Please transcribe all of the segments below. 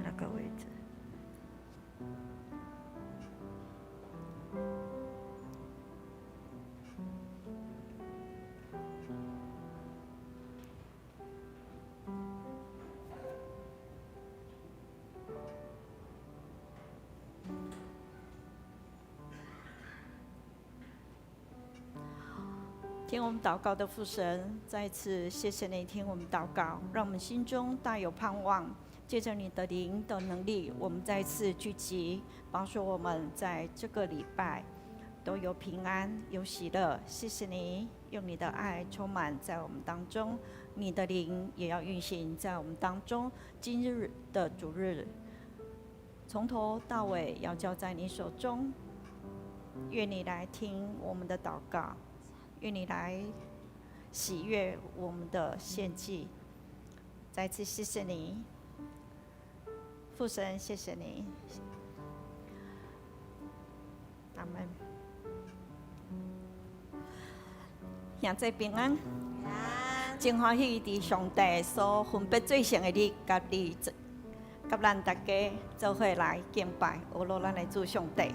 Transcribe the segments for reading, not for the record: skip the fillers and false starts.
那个位置。听我们祷告的父神，再一次谢谢你听我们祷告，让我们心中大有盼望。借着你的灵的能力，我们再一次聚集，保守我们在这个礼拜都有平安，有喜乐。谢谢你用你的爱充满在我们当中，你的灵也要运行在我们当中。今日的主日，从头到尾要交在你手中。愿你来听我们的祷告，愿你来喜悦我们的献祭。再次谢谢你，父神，谢谢你，阿门。现在平安，真欢喜伫上帝所分别最圣的日，甲你甲咱大家做伙来敬拜，阿罗咱的主上帝。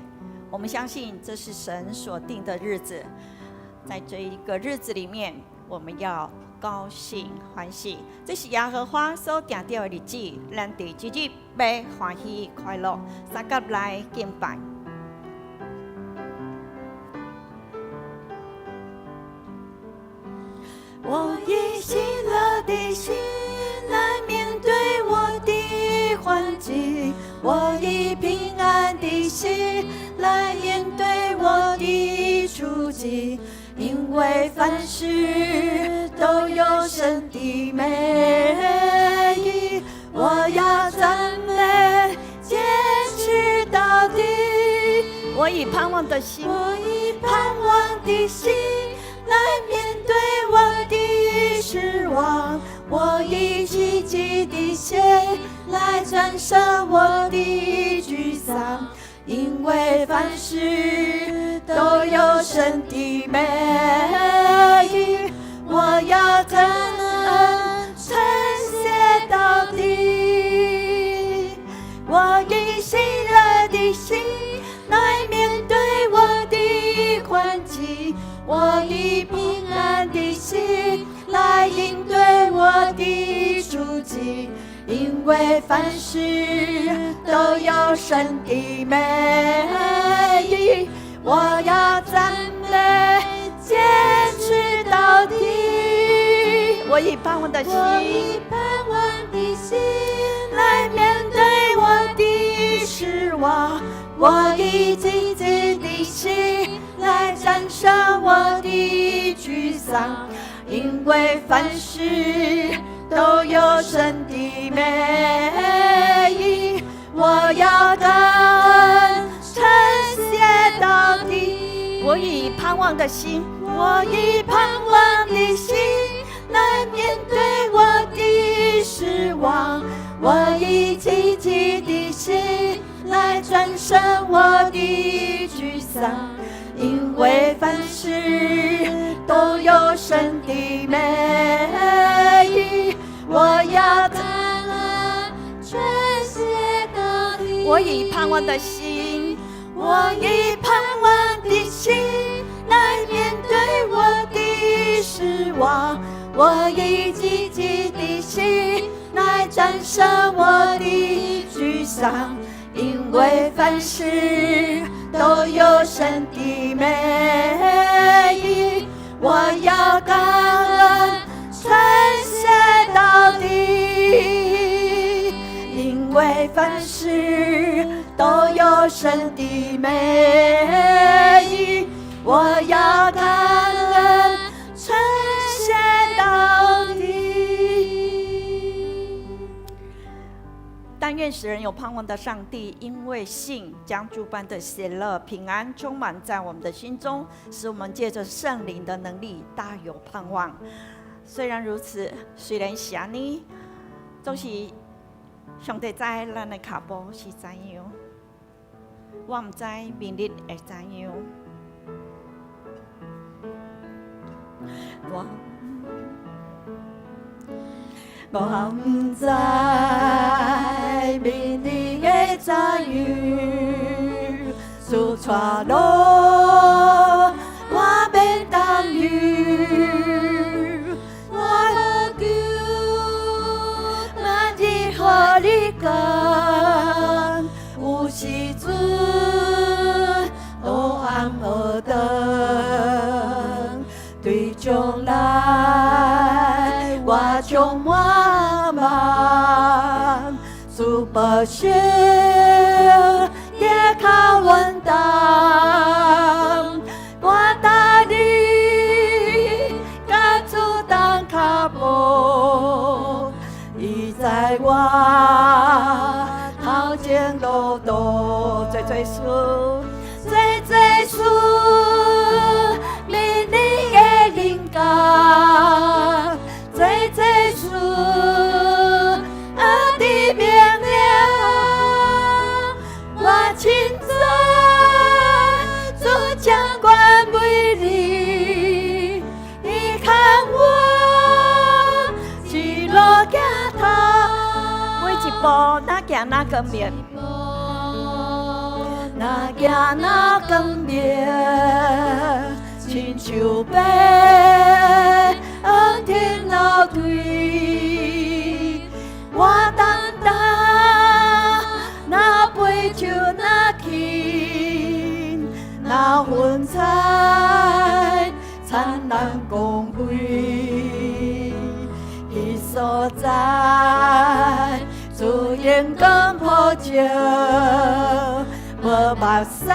我们相信这是神所定的日子，在这一个日子里面，我们要高兴欢喜。这是耶和华所定定的日子，咱伫这日要欢喜快乐，三甲来敬拜。我以喜乐的心来面对我的环境，我以平安的心来面对我的处境，因为凡事都有神的美意。我要赞美，坚持到底。我以盼望的心，我以盼望的心来面对我的失望，我以积极的心来战胜我的沮丧，因为凡事都有神的美意。我要感恩，称谢到底。我以喜乐的心来面对我的环境，我以平安的心来应对我的处境，因为凡事都有神的美意。我要赞美，坚持到底。我以盼望的心，我以盼望的心来面对我的失望，我以积极的心来战胜我的沮丧，因为凡事都有神的美意。我要感恩，称谢到底。我以盼望的心，我以盼望的心来面对我的失望，我以积极的心来战胜我的沮丧，因为凡事都有神的美意。我要感恩，称谢到底。我以盼望的心，我以盼望的心来面对我的失望，我以积极的心来战胜我的沮丧，因为凡事都有神的美意。我要感恩，称谢到底，因为凡事都有神的美意。我要感恩，称谢到底。但愿使人有盼望的上帝，因为信将诸般的喜乐、平安充满在我们的心中，使我们借着圣灵的能力大有盼望。虽然如此，虽然是安尼，总是上帝知咱的脚步是怎样，我唔知明日会怎样。我唔知明日带路，我免担忧，我好求，若日予你干，有时阵路暗无长，对将来我充满梦，主保守。靠稳当，我带你甲主动脚步，伊在我头前路途，最最事，最最事，美丽的灵感，最最事，阿弟明了。我亲自做将官为你，你看我一路行头，每一步哪行哪更面，哪行哪更面，亲像爬红天楼梯，我等待。那杯酒那轻，那云彩灿烂光辉，迄所在自然光普照，无目屎，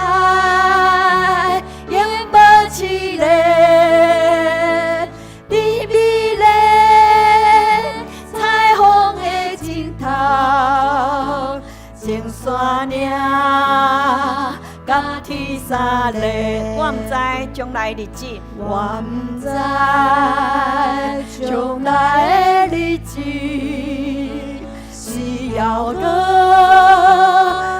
永无凄厉，你美丽彩虹的尽头。情山岭，甲天山嘞，我唔知将来日子，我唔知将来的日子是要过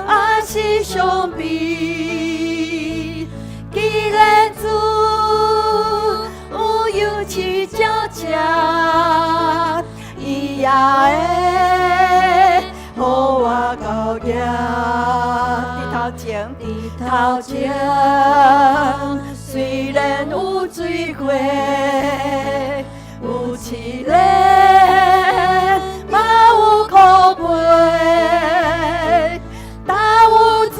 还是相比？既然主有勇气交加，伊也会。予我高举，低头前，虽然有水过，有凄厉，嘛有苦悲，但有主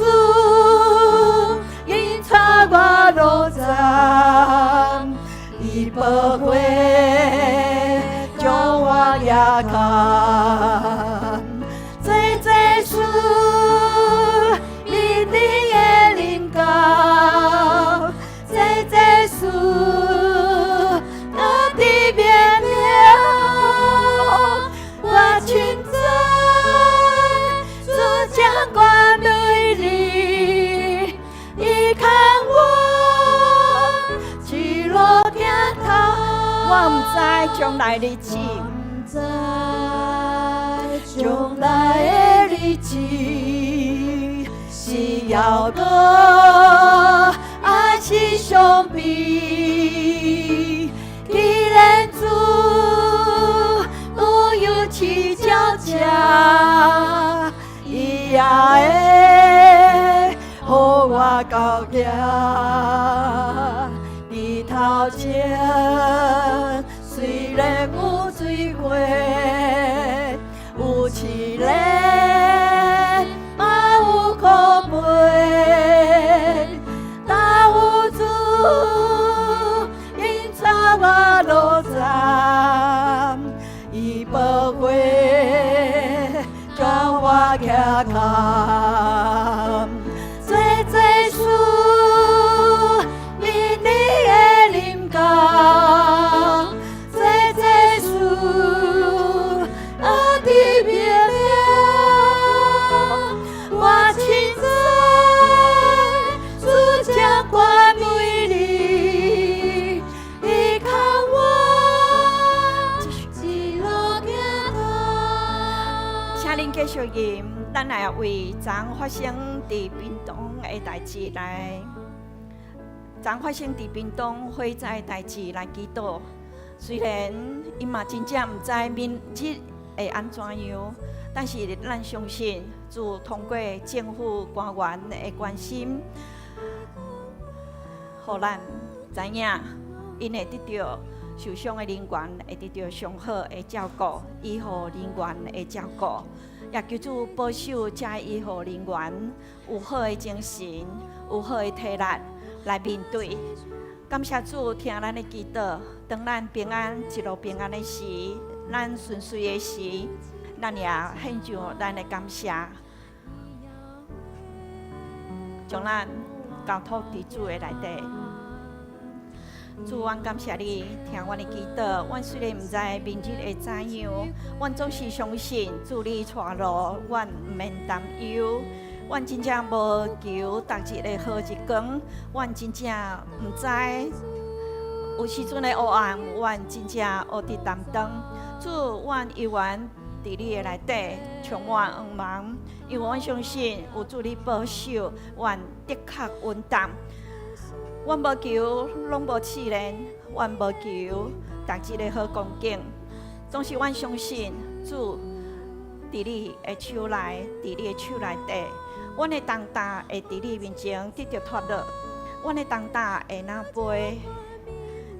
引带我路站，伊保护，将我也看。最最事，美丽的灵感，最最事，阿弟明了，我亲在主将官对你，伊看我一路行头，我唔知将来日子。将来的日子是要过还是相比？既然主有勇气交加，伊也会予我高举，低头前虽然有水过。有凄厉，嘛有苦悲，但有主引带我路站，伊保护，将我倚靠。最最事，美丽的灵感，最最事。地明了，我亲在主将官为你，伊看我一路行头。请恁继续吟，咱来为昨发生伫屏东的代志来，昨发生伫屏东火灾代志来祈祷。虽然伊嘛真正毋知明日会安怎样？但是咱相信，主通过政府官员的关心，互咱知影，因会得到受伤的人员会得到上好的照顾，医护人员的照顾，也求主保守这医护人员有好的精神，有好的体力来面对。感谢主听咱的祈祷，当咱平安一路平安的时，咱顺遂的时，咱也献上咱的感谢，将咱交托伫主的内底。主，阮感谢你听阮的祈祷。阮虽然毋知明日会怎样，阮总是相信主你带路，阮毋免担忧。阮真正无求逐日的好日光，阮真正毋知有时阵的黑暗，阮真正学伫担当。主，阮永远伫你的内底充满光芒，因为阮相信有主你保守，阮的确稳当。阮无求，拢无试炼；阮无求，逐日的好光景。总是阮相信主伫你的手内，伫你的手内底。阮的重担会伫你面前得到脱落，阮的重担会哪背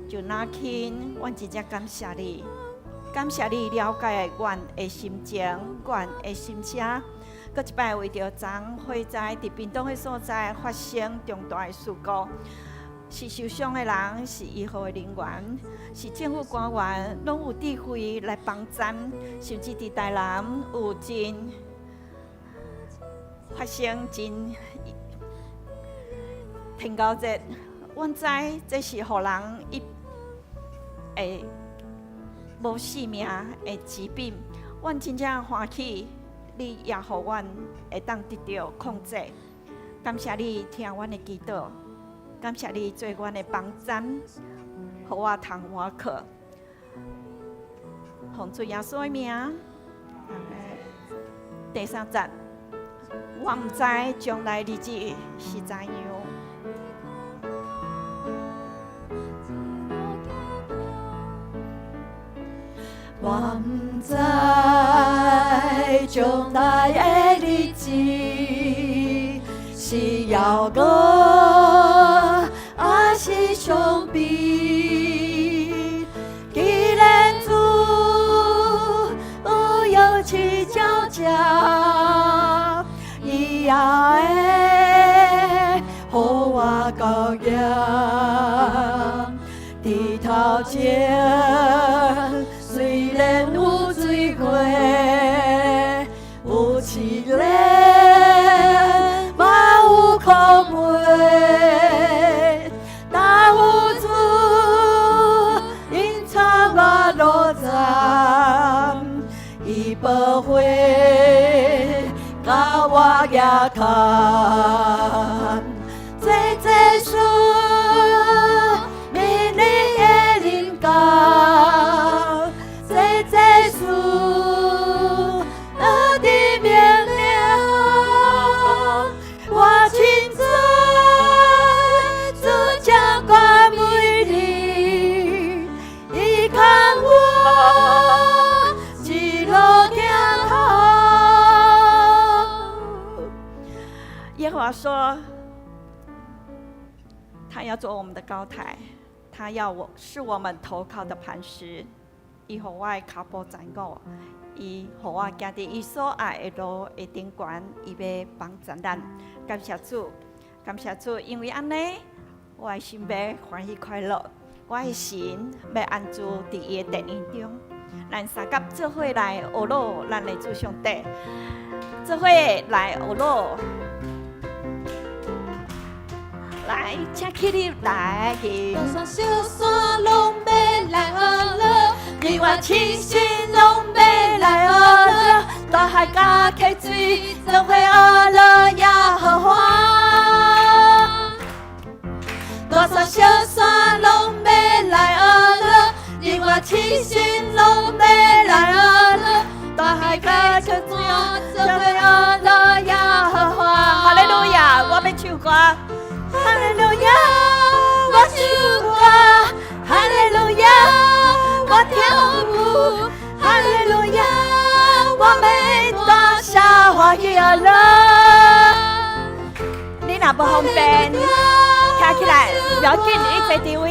就哪轻。阮真正感谢你，感谢你了解阮的心情，阮的心声。搁一摆为着昨火灾伫屏东的所在发生重大的事故，是受伤的人，是医护的人员，是政府官员，拢有智慧来帮站，甚至伫台南有真发生真天高热。阮知这是互人会无性命的疾病，阮真正欢喜，你也互阮会当得到控制。感谢你听阮的祈祷，感谢你做阮的帮站，互我通活靠。奉主耶稣的名，第3节，我毋知将来日子是怎样。我毋知将来的日子是遥远还是相比。既然主有去交加，伊也会予我高扬伫头前。虽然有水过，有试炼，嘛有苦味，但有主引带我路站，伊保护甲我也看，这事明日的灵感。耶和华说，他要做我们的高台，他是我们投靠的磐石。伊互我的脚步站稳，伊互我行伫伊所爱的路的顶悬，伊要帮助咱。感谢主，感谢主，因为安尼，我的心要欢喜快乐，我的心要安住伫伊的殿院中。咱三甲做伙来学罗咱的主上帝，做伙来学罗。来，请起立来去。多少小山拢要来学了，日月星星拢要来学了，大海甲溪水做伙学了也好欢。多少小山拢要来学了，日月星星拢要来学了，大海甲溪水做伙学了也好欢。哈利路亚，我要唱歌。哈利路亚，我唱歌；哈利路亚，我跳舞；哈利路亚，我要大声欢喜乐。你若不方便，站起来。不要紧，你坐伫位。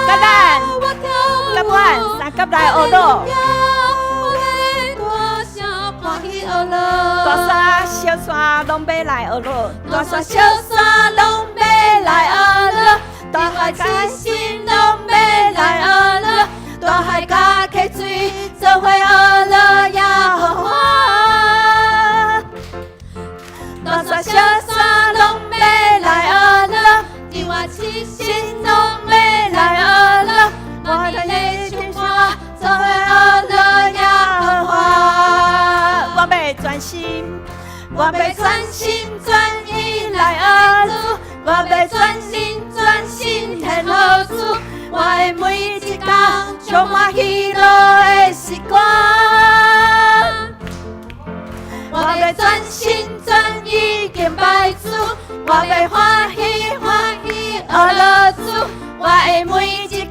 甲咱甲阮三甲来学咯。大山小山拢要来学咯，大山小山拢要来学咯，大海开心拢要来学咯，大海甲溪水做伙学咯也好花。大山小山拢要来学咯，你我七心拢要来学咯，我的内心话做伙学咯也好花。我要专心，我要专心专意来学主，我要专心专心献好主，我的每一天充满喜乐的时光。我要专心专意敬拜主，我要欢喜欢喜学乐主，我的每一天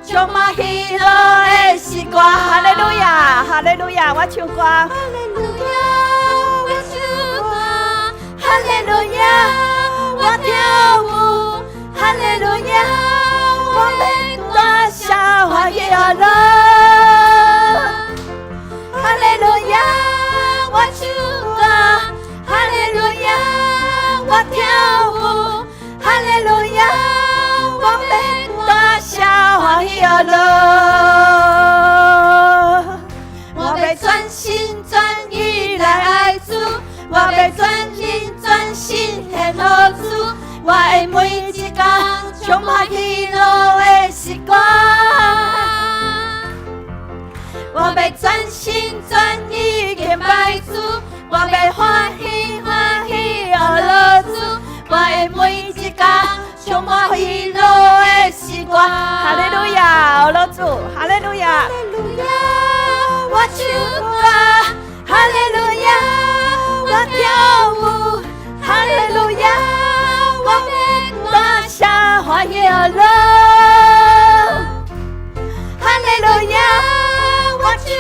充满喜乐的时光。哈利路亚，哈利路亚，我唱歌。哈利路亚，我唱歌。哈利路亚，我跳舞。哈利路亚，我要大声欢喜学乐。哈利路亚，我唱歌。哈利路亚，我跳舞。哈利路亚，我要大声欢喜学乐。我要专心专意来爱主，我要专心专心献好主，我的每一天充满喜乐的时光。我要专心专意敬拜主，我要欢喜欢喜学乐主，我的每一天充满喜乐的时光。哈利路亚，学乐主，哈利路亚，哈利路亚，我唱歌，哈利路亚，我跳舞，哈利路亚，我要大声欢喜学乐。哈利路亚，我唱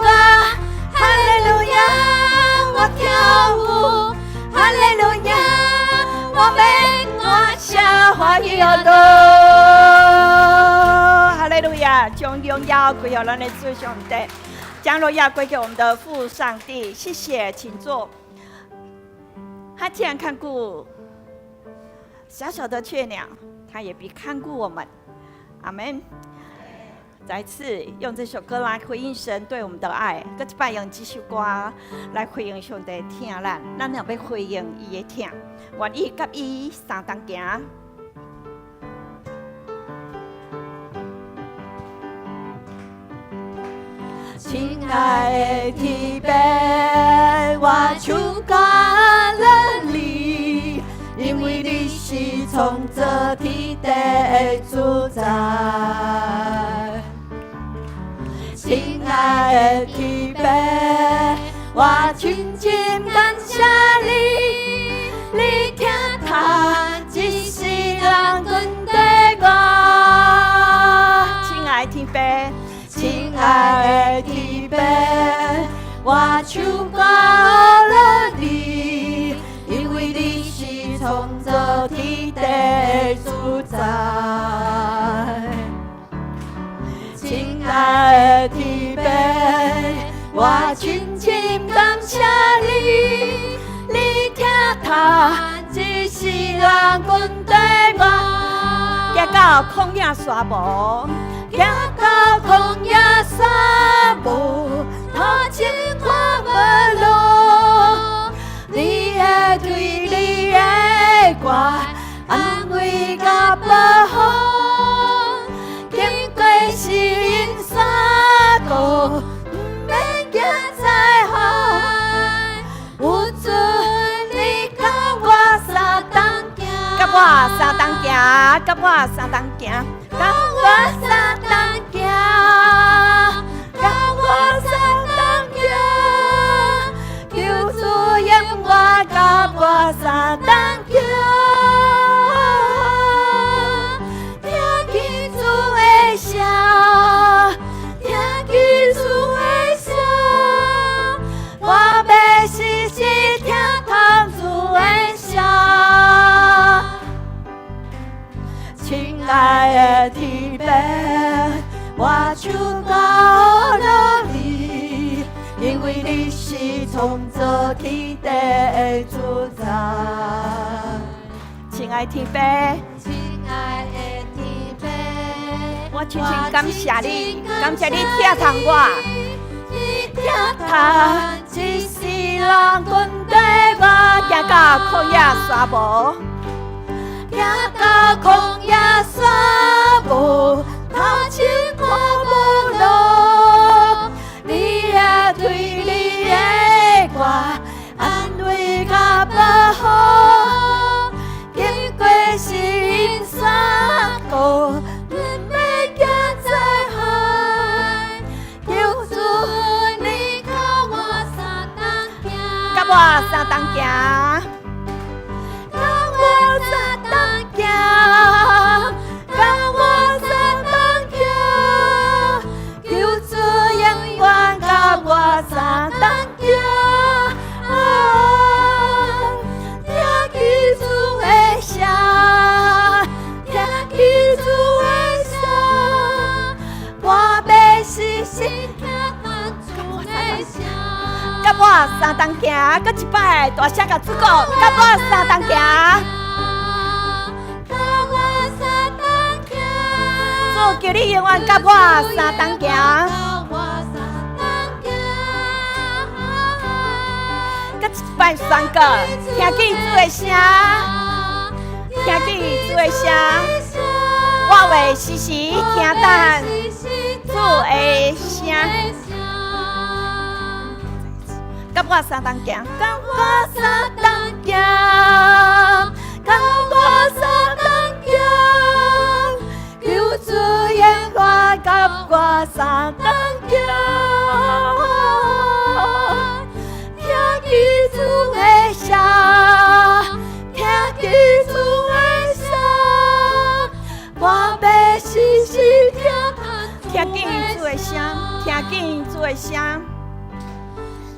歌，哈利路亚，我跳舞，哈利路亚，我要大声欢喜学乐。哈利路亚，将荣耀归给咱的主上帝，将荣耀归给我们的父上帝。谢谢，请坐。他既然看顾小小的雀鸟，他也必看顾我们。阿门。再次用这首歌来回应神对我们的爱，搁一摆用这首歌来回应上帝听咱，咱也要回应伊的听，愿意甲伊相同行。亲爱的天父，我唱感了你，因为你是创造天地的主宰。亲爱的天父，我全心感谢你，你听他一世人跟对我。亲爱的天父，亲爱的天父，我唱歌了你，因为你是创造天地的主宰。亲爱的天父，我全心感谢你，你听他一世人跟对我。行到旷野沙漠，行到旷野沙漠，他前看无路，你的对你的歌，安慰甲保护。是因山谷，不免行在海。有准你甲我相同行，甲我相同行，甲我相同行，甲我相同行，甲我相同行。求主引我，甲我相同行。听见主的声，我要时时听从主的声。爱的天边，我手高了你，因为你是创造天地的主宰。亲爱的天父，亲爱的天父，我真心感谢你，感谢你疼痛我，疼痛一世人跟对我，行到旷野沙漠，行到旷野沙漠，头前看无路，你也对你的我安慰甲保护，经过心山谷，阮要行在海，求主你甲我相同行，甲我相同行，甲我相同行，甲我相同行，求主永远甲我相同行。听见主的声，听见主的声，我要细心听他主的声，甲我相同行，搁一摆大声甲主讲，甲我相同行。甲我相同行，主叫你永远甲我相同行。甲我相同行。搁一摆宣告，听见主的声，听见主的声，我会时时听等主的声。甲我相同行，甲我相同行，甲我相同行，求主永远甲我相同行。听见主的声，听见主的声，我要时时听见主的声，听见主的声。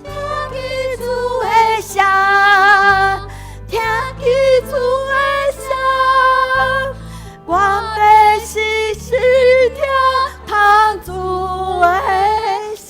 听见主的声，听见主的声，我要时时听主的声。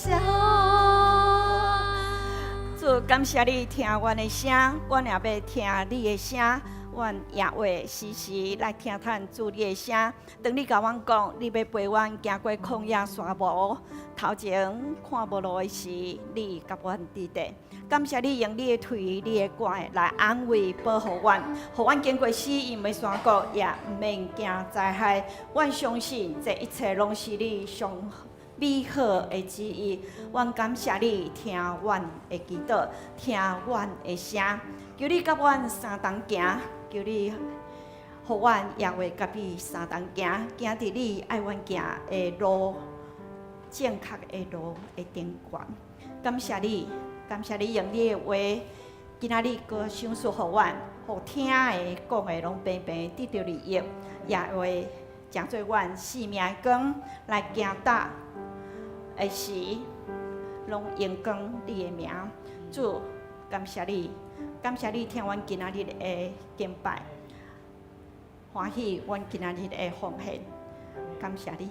主，感谢你听阮的声，阮也要听你的声。阮也会时时来听主你的声。当你甲阮讲，你要陪阮行过旷野沙漠，头前看无路的时，你甲阮伫地。感谢你用你的腿、你的拐来安慰、保护阮，互阮经过死荫的山谷，也毋免惊灾害。阮相信这一切拢是你上美好的旨意。阮感谢你听阮的祈祷，听阮的声，求你甲阮相同行。求你，互阮也会甲你相同行，行伫你爱阮行的路，正确的路的顶端。感谢你，感谢你用你的话，今仔日搁赏赐互阮，互听的讲的拢平平得到利益，也会成做阮生命的光，来行达的时，拢荣光你的名。主，感谢你。感谢你听阮今仔日的敬拜，欢喜阮今仔日的奉献。感谢你，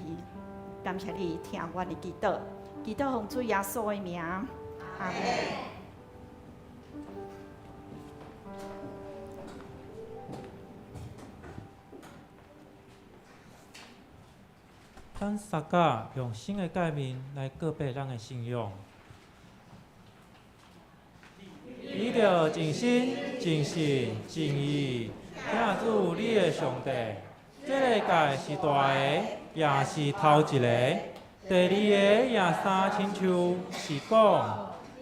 感谢你听阮的祈祷，祈祷奉主耶稣的名，阿门。咱大家用新的界面来告白咱的信仰。你着尽心、尽性、尽意，听主你的上帝。这个界是大个，也是头一个。第二个也三亲像是讲，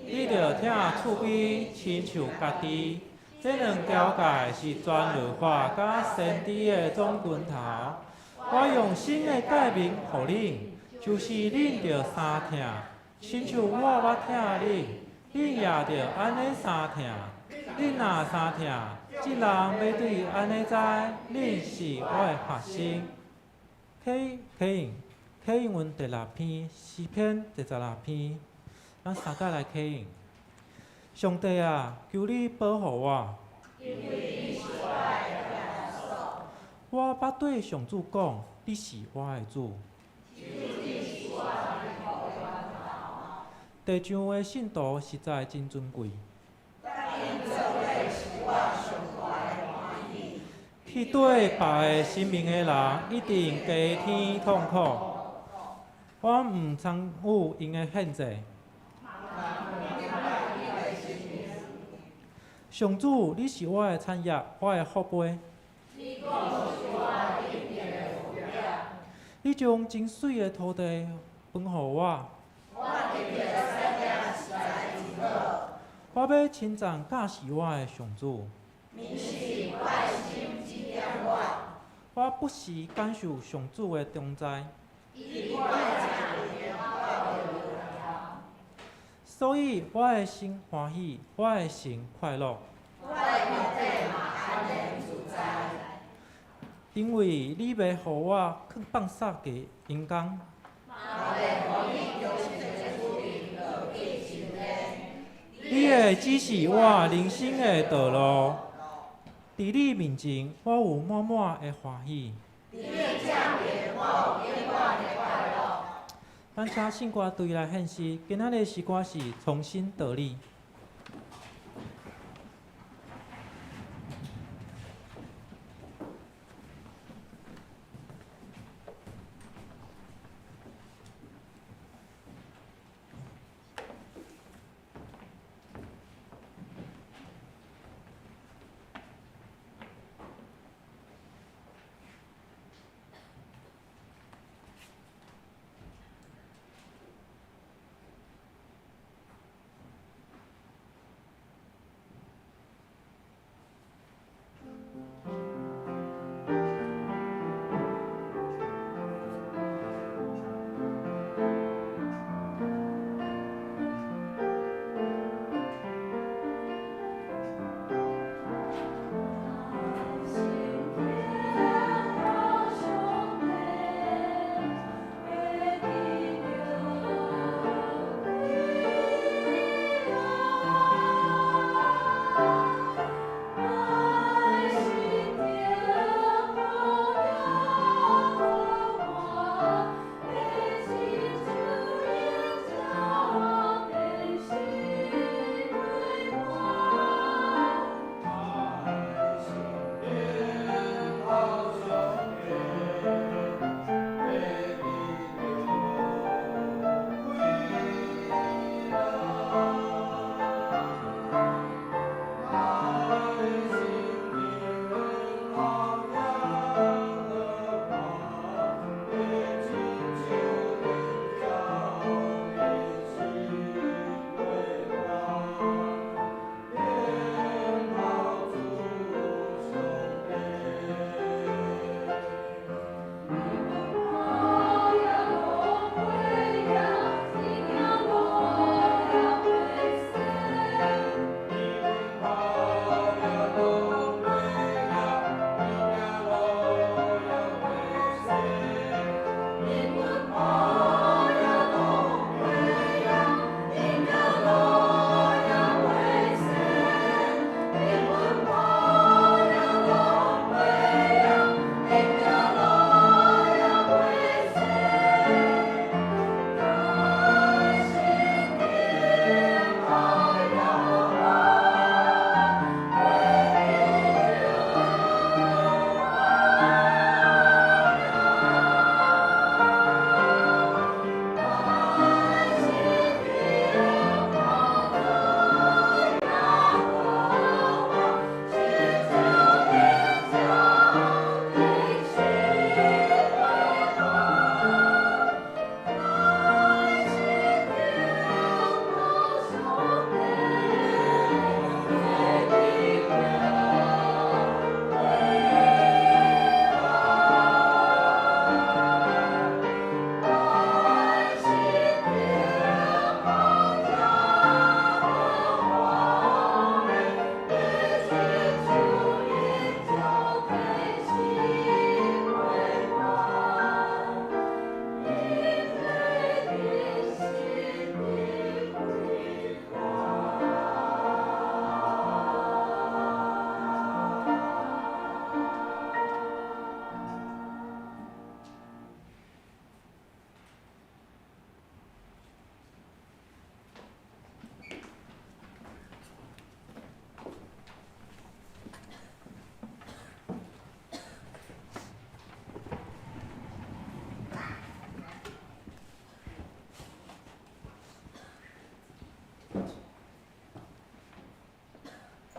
你着听厝边亲像家己。这两条界是全律法甲先知的总拳头。我用新的界面互恁，就是恁着三听，亲像我捌听恁。恁也着安尼三听，恁若三听，即人要对安尼知，恁是我的学生。启应阮第6篇，诗篇第16篇，咱三个来启应。上帝啊，求你保护我，因为你是我的右手。我捌对上主讲，你是我的主。地上的信徒实在真尊贵。去对别个生命的人，一定加添痛苦。我毋参与因的献祭。上主，你是我的产业，我的福杯。你将真水的土地分予我。我要称赞教示我的上主。我不时感受上主的同在。所以我的心欢喜，我的心快乐。因为你袂予我放撒嘅阴间。你会指示我人生的道路。伫你面前，我有满满的欢喜。咱请圣歌队来献诗，今仔日诗歌是重新得力。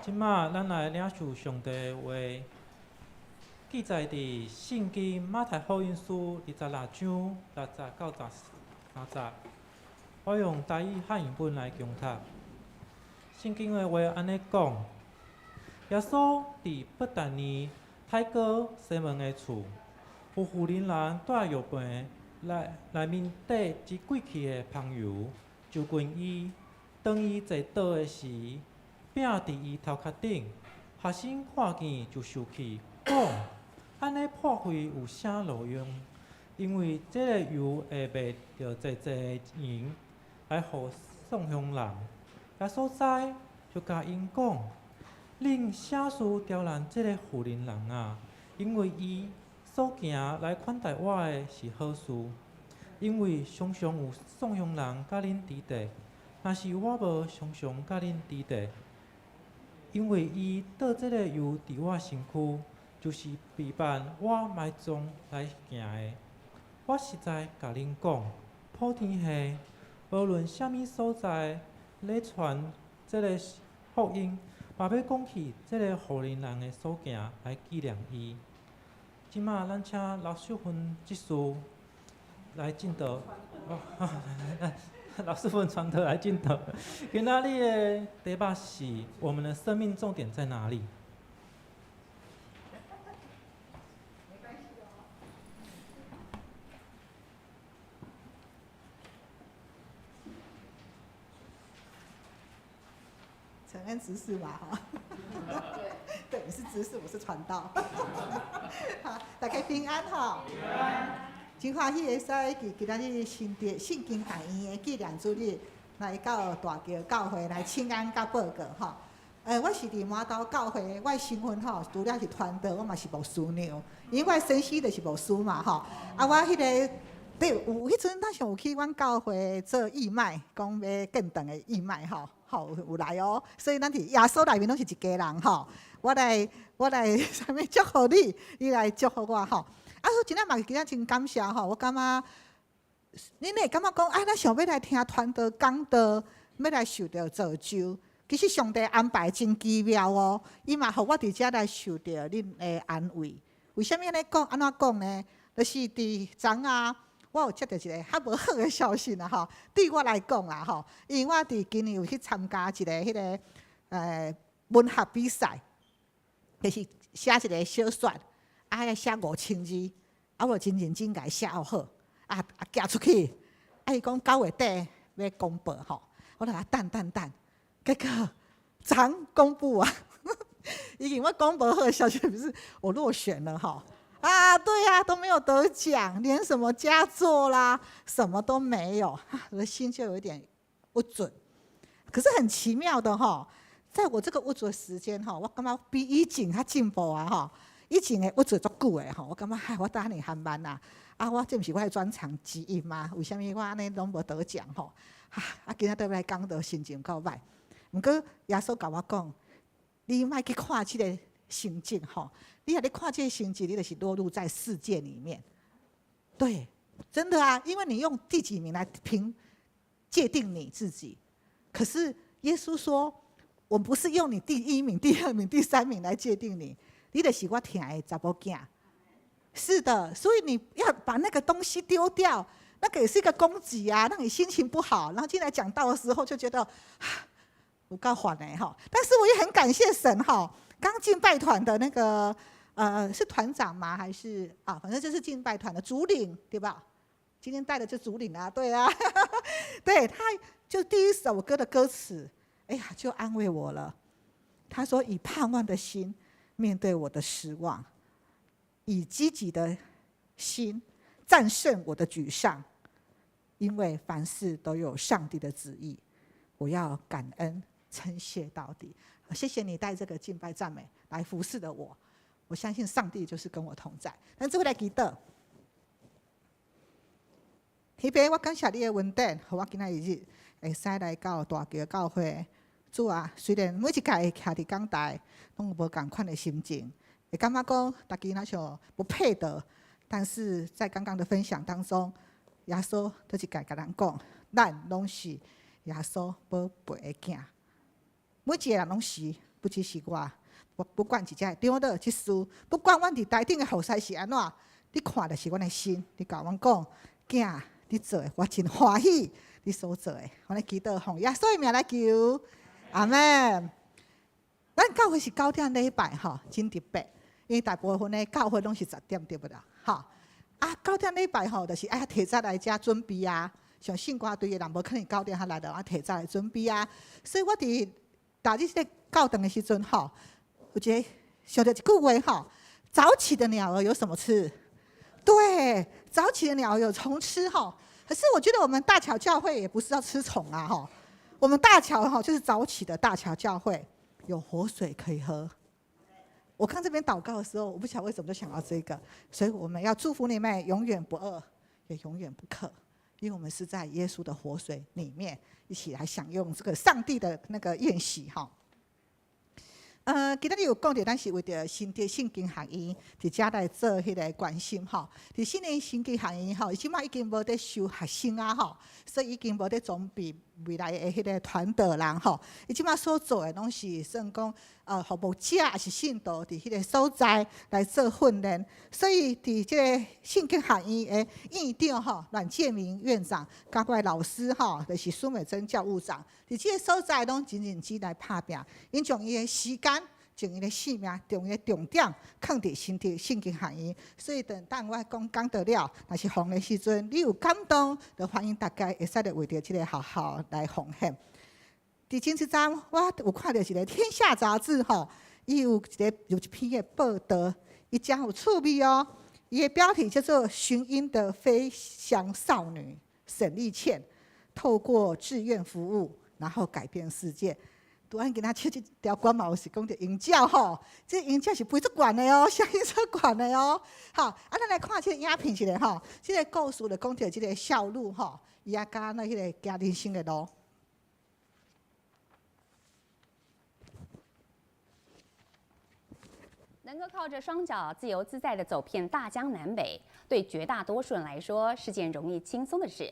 即马咱来领受上帝的话，记载伫圣经马太福音书26章60到30。我用台语汉语本来共读。圣经的话安尼讲：耶稣伫伯但尼太哥西门的厝，有妇人带药瓶内面缀一贵气的香油，就近伊。当伊坐倒的时，摒伫伊头壳顶，学生看见就生气，讲：安尼破费有啥路用？因为这个油会卖着济济银来互送乡人。耶稣知，就甲因讲：恁啥事刁难这个妇人人啊？因为伊所行来款待我的是好事，因为常常有送乡人甲恁伫地。若是我无常常甲恁伫地，因为伊倒这个油伫我身躯，就是避办我埋葬来行的。我实在甲恁讲，普天下无论啥物所在咧传这个福音，嘛要讲起这个互人人的所行来纪念伊。即马咱请老师分即书来进道。老师们传德来镜头，今仔日的题目是我们的生命重点在哪里？承恩执事嘛，哈，对，你是执事，我是传道。好，大家平安哈。平安。真欢喜会使今仔日圣经学院的纪念主日来到大桥教会来请安甲报告吼。我是伫麻豆教会，我的身份吼，除了是传道，我嘛是牧师娘，因为我身世就是牧师嘛吼。啊，我迄个对有迄阵，咱上有去阮教会做义卖，讲要建堂的义卖吼，有来哦。所以咱伫耶稣内面拢是一家人吼。我来啥物祝福你，你来祝福我吼。啊，真正嘛，今仔真感谢吼，我感觉，恁会感觉讲，咱想要来听传道讲道，要来受到造就。其实上帝安排真奇妙哦，伊嘛互我伫遮来受到恁的安慰。为虾米安尼讲？安怎讲呢？就是伫昨仔，我有接到一个较无好的消息啦吼。对我来讲啦吼，因为我伫今年有去参加一个迄个文学比赛，就是写一个小说。要写5000字，我真认真甲伊写好，寄出去。伊讲9月底要公布吼，我就等，结果昨公布啊，已经我公布好的消息不是我落选了哈。对啊，都没有得奖，连什么佳作啦，什么都没有，我的心就有一点不准。可是很奇妙的哈，在我这个不准的时间哈，我感觉比以前较进步啊哈。以前的我做足久的吼，我感觉我当年还慢啊！我这毋是我的专长之一吗？为虾米我安尼拢无得奖吼？今仔倒来讲到心情够歹。毋过耶稣甲我讲，你莫去看即个成绩吼，你若咧看即个成绩，你就是落入在世界里面。对，真的啊，因为你用第几名来界定你自己，可是耶稣说，我不是用你第1名、第2名、第3名来界定你。你就是我疼的查某囝，是的，所以你要把那个东西丢掉，那个也是一个攻击啊，让你心情不好。然后进来讲道的时候就觉得，有够烦的哈。但是我也很感谢神哈，刚敬拜团的那个是团长吗？还是反正就是敬拜团的主领对吧？今天带的就主领啊，对啊，对，他就第一首歌的歌词，哎呀，就安慰我了。他说：“以盼望的心。”面对我的失望，以积极的心战胜我的沮丧，因为凡事都有上帝的旨意，我要感恩称谢到底。谢谢你带这个敬拜赞美来服侍的我，我相信上帝就是跟我同在。咱这回来祈祷，彼边我感谢你的恩典，互我今仔日会使来到大桥教会。主啊，虽然每一届徛伫讲台，拢有无共款的心情，会感觉讲大家那像不配得，但是在刚刚的分享当中，耶稣都一届甲咱讲，咱拢是耶稣宝贝的囝，每一个人拢是，不只是我，不管一只张的即事，不管阮伫台顶的后师是安怎，你看的是阮的心，你甲阮讲，囝，你做的我真欢喜，你所做的，阮来祈祷奉耶稣的名来求，阿门。咱教会是9点礼拜吼，真特别，因为大部分的教会拢是10点对不啦？吼，9点礼拜吼，就是爱提早来遮准备啊。像信歌队的人无可能9点才来的，我提早来准备啊。所以我伫大日即个教堂的时阵吼，有一个想到一句话吼：早起的鸟儿有什么吃？对，早起的鸟儿有虫吃吼。可是我觉得我们大桥教会也不是要吃虫啊吼，我们大桥吼就是早起的大桥教会。有活水可以喝。我看这边祷告的时候，我不晓得为什么就想到这个，所以我们要祝福你们永远不饿，也永远不渴，因为我们是在耶稣的活水里面一起来享用这个上帝的那个宴席哈。今仔日有讲到，咱是为着新的圣经学院伫遮来做迄个关心吼。伫新的圣经学院吼，伊即摆已经无在收学生啊吼，所以已经无在装备未来的迄个传道人吼。伊即摆所做的拢是算讲服务者也是信徒伫迄个所在来做训练。所以伫即个圣经学院的院长吼，阮建明院长，甲我老师吼，就是苏美珍教务长，伫即个所在拢真认真来拍拼，因将伊的时间。将伊的性命，将伊的重点放伫圣经学院，所以等我讲到了，若是奉的时阵，你有感动，就欢迎大家会使来为着即个学校来奉献。伫前一站，我有看到一个《天下》杂志吼，伊有一篇的报道，伊真有趣味哦。伊的标题叫做《寻音的飞翔少女沈丽倩，透过志愿服务，然后改变世界》。拄仔今仔唱即条歌嘛，有是讲着音调吼，即音调是飞足悬的哦，声音足悬的哦。好，咱来看即个影片一下吼，即个故事就讲着即个少女吼，伊也甲那迄个行人生的路。能够靠着双脚自由自在地走遍大江南北，对绝大多数人来说是件容易轻松的事。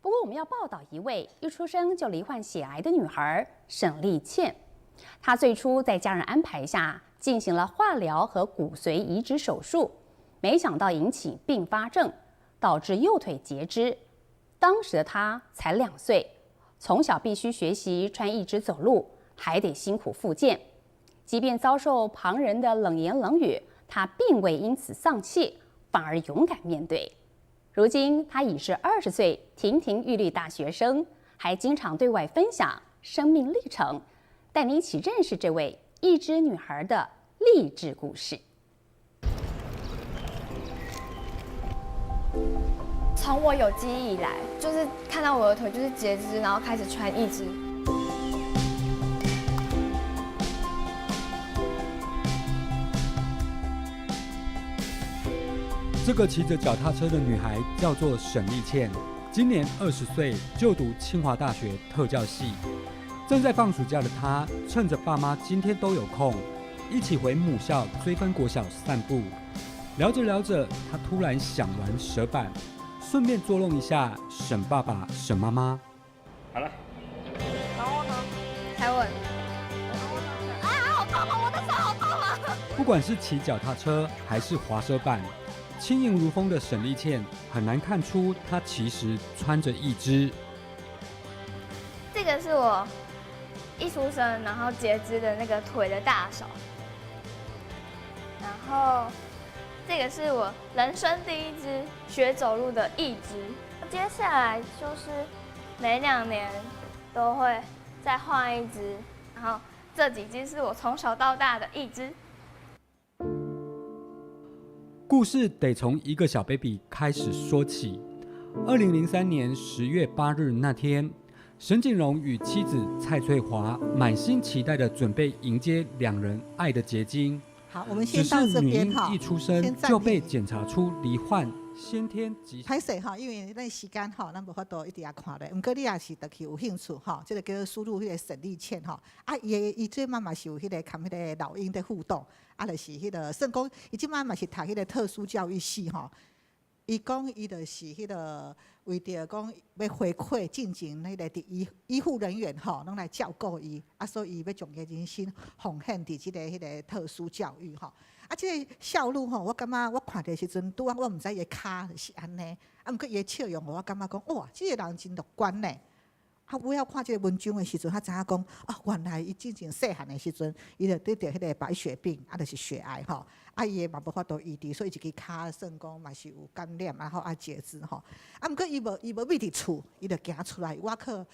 不过，我们要报道一位一出生就罹患血癌的女孩沈丽倩。她最初在家人安排下进行了化疗和骨髓移植手术，没想到引起并发症，导致右腿截肢。当时的她才2岁，从小必须学习穿义肢走路，还得辛苦复健。即便遭受旁人的冷言冷语，她并未因此丧气，反而勇敢面对。如今，她已是20岁亭亭玉立大学生，还经常对外分享生命历程，带你一起认识这位义肢女孩的励志故事。从我有记忆以来，就是看到我的腿就是截肢，然后开始穿义肢。这个骑着脚踏车的女孩叫做沈丽倩，今年20岁，就读清华大学特教系。正在放暑假的她，趁着爸妈今天都有空，一起回母校追分国小散步。聊着聊着，她突然想玩蛇板，顺便捉弄一下沈爸爸、沈妈妈。好了。然后呢？才稳。哎呀，好痛啊！我的手好痛啊！不管是骑脚踏车还是滑蛇板，轻盈如风的沈丽倩很难看出她其实穿着义肢。这个是我一出生然后截肢的那个腿的大小，然后这个是我人生第一只学走路的义肢。接下来就是每2年都会再换一只，然后这几只是我从小到大的义肢。故事得从一个小 baby 开始说起。2003年10月8日那天，沈景荣与妻子蔡翠华满心期待地准备迎接2人爱的结晶。好，我们先到这边哈。只是女婴一出生就被检查出罹患先天疾病。歹势哈，因为咱时间哈，咱无法度一直看咧。不过你也是得去有兴趣哈，这个叫输入迄个沈丽倩哈。伊最慢嘛是有迄个跟迄个老鹰的互动，就是迄个算讲伊即摆嘛是读迄个特殊教育系哈。伊讲伊就是迄个为着讲要回馈进前迄个医护人员吼，拢来照顾伊，啊，所以伊要将伊人生奉献伫即个迄个特殊教育吼。啊，即个孝女吼，我感觉我看着时阵，拄啊，我毋知伊骹就是安尼，啊，毋过伊笑容，我感觉讲，哇，即个人真乐观呢。啊，我要看即个文章的时阵，他知影讲，啊，原来伊之前细汉的时阵，伊就得着迄个白血病，啊，就是血癌吼。啊，伊嘛无法度医治，所以一支骹算讲嘛是有感染，然后截肢吼。啊，毋过伊无秘伫厝，伊就行出来。我靠，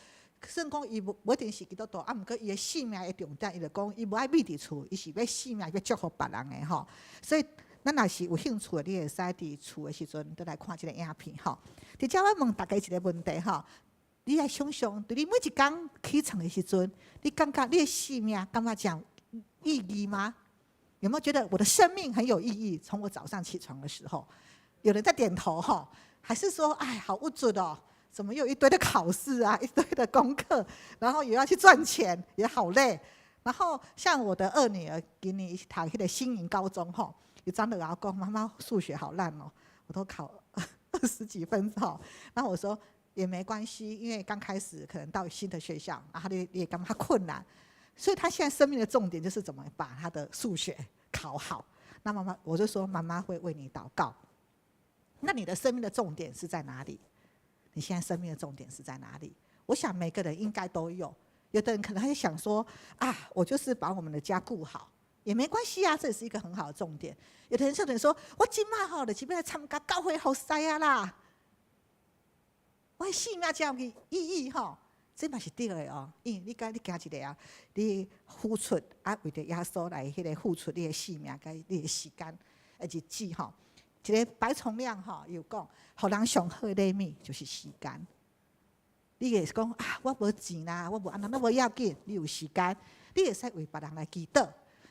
算讲伊无一定是基督徒，啊，毋过伊的性命的重点，伊就讲伊无爱秘伫厝，伊是要性命要祝福别人的吼。所以，咱若是有兴趣的，你会使伫厝的时阵，倒来看即个影片吼。伫遮我问大家一个问题吼。你来想想，伫你每一工起床的时阵，你感觉你的性命感觉讲意义吗？有没有觉得我的生命很有意义？从我早上起床的时候，有人在点头哈，还是说，哎，好无助哦，怎么又一堆的考试啊，一堆的功课，然后也要去赚钱，也好累。然后像我的二女儿，今年读迄个新营高中吼，有张的老公妈妈数学好烂哦，我都考20几分哈。然后我说。也没关系，因为刚开始可能到新的学校，然后你也感觉困难，所以他现在生命的重点就是怎么把他的数学考好。那妈妈，我就说妈妈会为你祷告。那你的生命的重点是在哪里？你现在生命的重点是在哪里？我想每个人应该都有。有的人可能会想说啊，我就是把我们的家顾好，也没关系啊，这也是一个很好的重点。有的人就等于说，我今嘛吼就要来参加教会好赛啊啦。我的性命才有意义吼，这嘛是对的哦。因为你今一个啊，你付出啊，为着耶稣来迄个付出你的性命、甲你的时间、日子吼。一个白崇亮吼有讲，互人上好的礼物就是时间。你会讲啊，我无钱啦，我无安那无要紧，你有时间，你会使为别人来祈祷，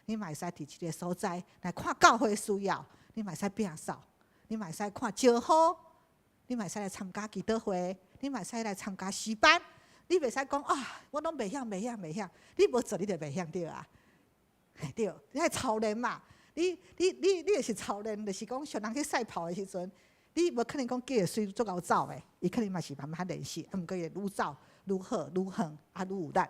你嘛会使伫一个所在来看教会需要，你嘛会使摒扫，你嘛会使看招呼。你嘛会使来参加祈祷会，你嘛会使来参加诗班，你袂使讲啊，我拢袂晓，你无做你就袂晓对啊，对，你系超人嘛，你就是超人，就是讲像人去赛跑的时阵，你无可能讲叫水足够走的，伊可能嘛是慢慢练习，毋过伊愈走愈好愈远啊愈有力。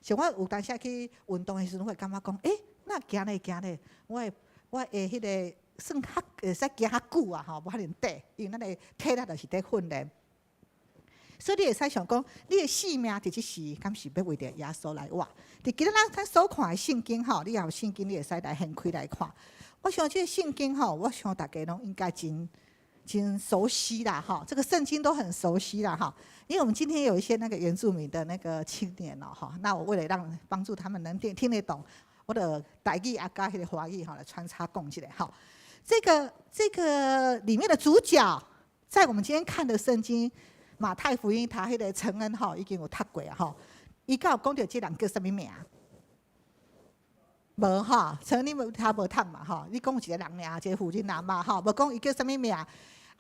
像我有当时去运动的时阵，会感觉讲，那行咧，我会迄个。算较会使行较久啊，吼，无遐尼短，因为咱的体力就是在训练。所以你会使想讲，你的性命伫即时，敢是要为着耶稣来活？伫今仔咱所看的圣经吼，你也有圣经，你会使来掀开来看。我想这个圣经吼，我想大家拢应该真熟悉啦，哈，这个圣经都很熟悉啦，哈。因为我们今天有一些那个原住民的那个青年哦，哈，那我为了帮助他们能听得懂，我的台语啊加迄个华语哈来穿插讲起来，哈。这个里面的主角，在我们今天看的圣经马太福音，他迄个承恩吼已经有读过啊吼。伊敢有讲到这人叫什么名？无吼，承恩他无读嘛吼。你讲有一个人名，一个妇人人嘛吼，无讲伊叫什么名。啊，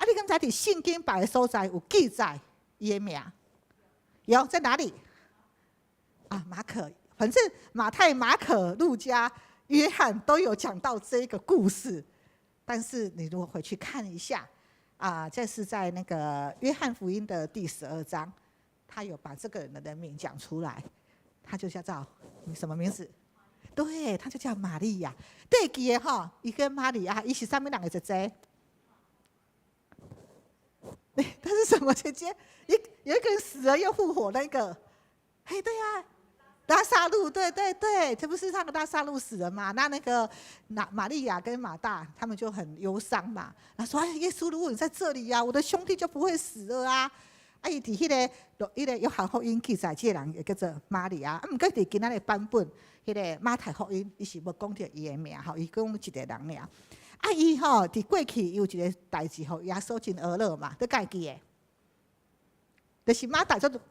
你敢知伫圣经别个所在有记载伊的名？有在哪里？啊，马可，反正马太、马可、路加、约翰都有讲到这个故事。但是你如果回去看一下，这是在那个约翰福音的第12章，他有把这个人的人名讲出来，他就叫做什么名字？对，他就叫玛利亚。对记的哈，伊跟玛利亚，伊是上面两个姐姐。他是什么姐姐？有一个人死了又复活那个，嘿，对呀、拉撒路，对，这不是那个拉撒路死了嘛？那个玛利亚跟马大他们就很忧伤嘛。他说：“哎，耶稣，如果你在这里呀、我的兄弟就不会死了啊！”啊，伊伫迄个约翰福音记载，这个人也叫做玛利亚。毋过伫今仔日版本，迄个马太福音，伊是无讲到伊的名，吼，伊讲一个人尔。啊，伊吼伫过去有一个代志，吼，耶稣真娱乐嘛，你该记的，就是马大做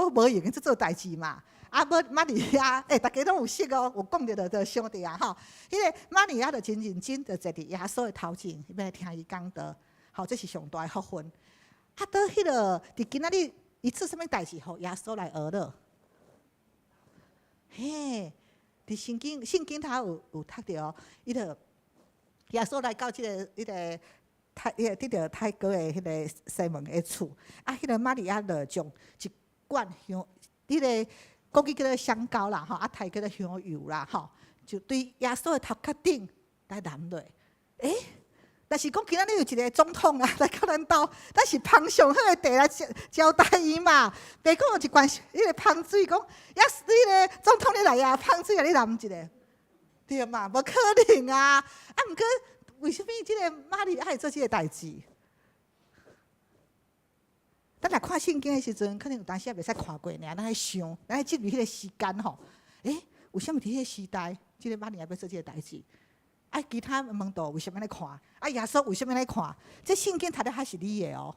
无用的做代志嘛。啊，无玛利亚，大家拢有识哦，有讲着就兄弟啊，吼，迄个玛利亚就真认真，就坐伫耶稣的头前，要来听伊讲道，好，这是上大的福分。啊，到迄个伫今仔日，伊做啥物代志，互耶稣来娱乐？嘿，伫圣经他有读着，伊就耶稣来到迄个伫着泰戈的迄个西门的厝，迄个玛利亚就将一罐香，迄个国语叫做香膏啦，泰叫做香油啦，就对耶稣的头壳顶来淋落。但是讲今仔日有一个总统啊来到咱兜，咱是芳上好的茶来招待伊嘛。别讲有一罐迄个芳水，讲你迄个总统你来啊，芳水啊你淋一个，对嘛？无可能啊！毋过为什么即个玛利亚会做即个代志？咱来看圣经的时阵，可能有当时也袂使看过尔，咱来想，咱来进入迄个时间吼。为什么伫迄个时代，即个玛利亚要做即个代志？其他门徒为什么来看？耶稣为什么来看？这圣经读得还是你的哦。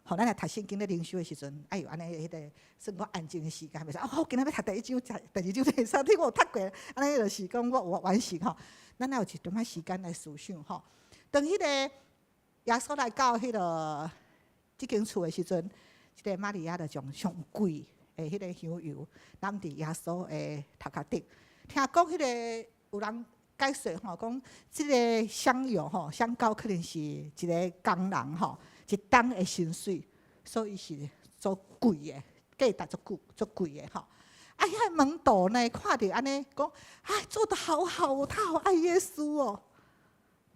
咱来读圣经咧灵修的时阵，有安尼迄个算我安静的时间，袂使我今仔要读第一章、第二章、第三章，我有读过，安尼就是讲我有完成吼。咱有一段仔时间来思想吼。当迄个耶稣来到迄个即间厝的时阵，即个玛利亚就将上贵的迄个香油淋伫耶稣的头壳顶。听讲迄个有人解说讲即个香油香膏可能是一个工人一担的薪水，所以是足贵的，价值足贵的遐门徒呢看到安尼讲，做得好好哦，他好爱耶稣哦。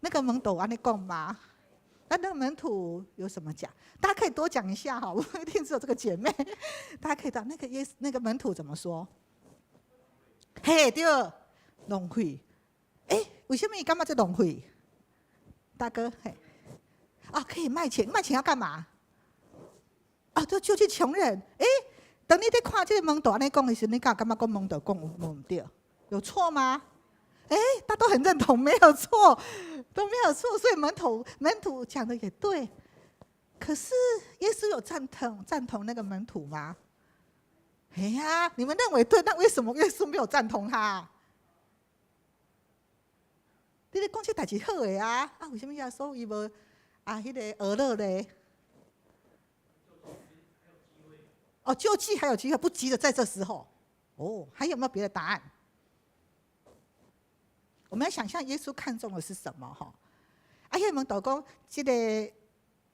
那个门徒安尼讲吗？那个门徒有什么讲？大家可以多讲一下不一定只有这个姐妹，大家可以讲那个门徒怎么说？嘿，对，浪费。为什么你干嘛在浪费？大哥，可以卖钱，卖钱要干嘛？就救济穷人。等你在看这个门徒安尼讲的时候，你感觉讲门徒讲有唔对，有错吗？他都很认同，没有错，都没有错。所以门徒讲的也对。可是耶稣有赞同那个门徒吗？你们认为对，那为什么耶稣没有赞同他？你咧讲这代志好的为什么耶稣伊无迄个俄勒咧？救济还有机会，不急着在这时候。还有没有别的答案？我们要想象耶稣看重的是什么？迄个门徒讲，这个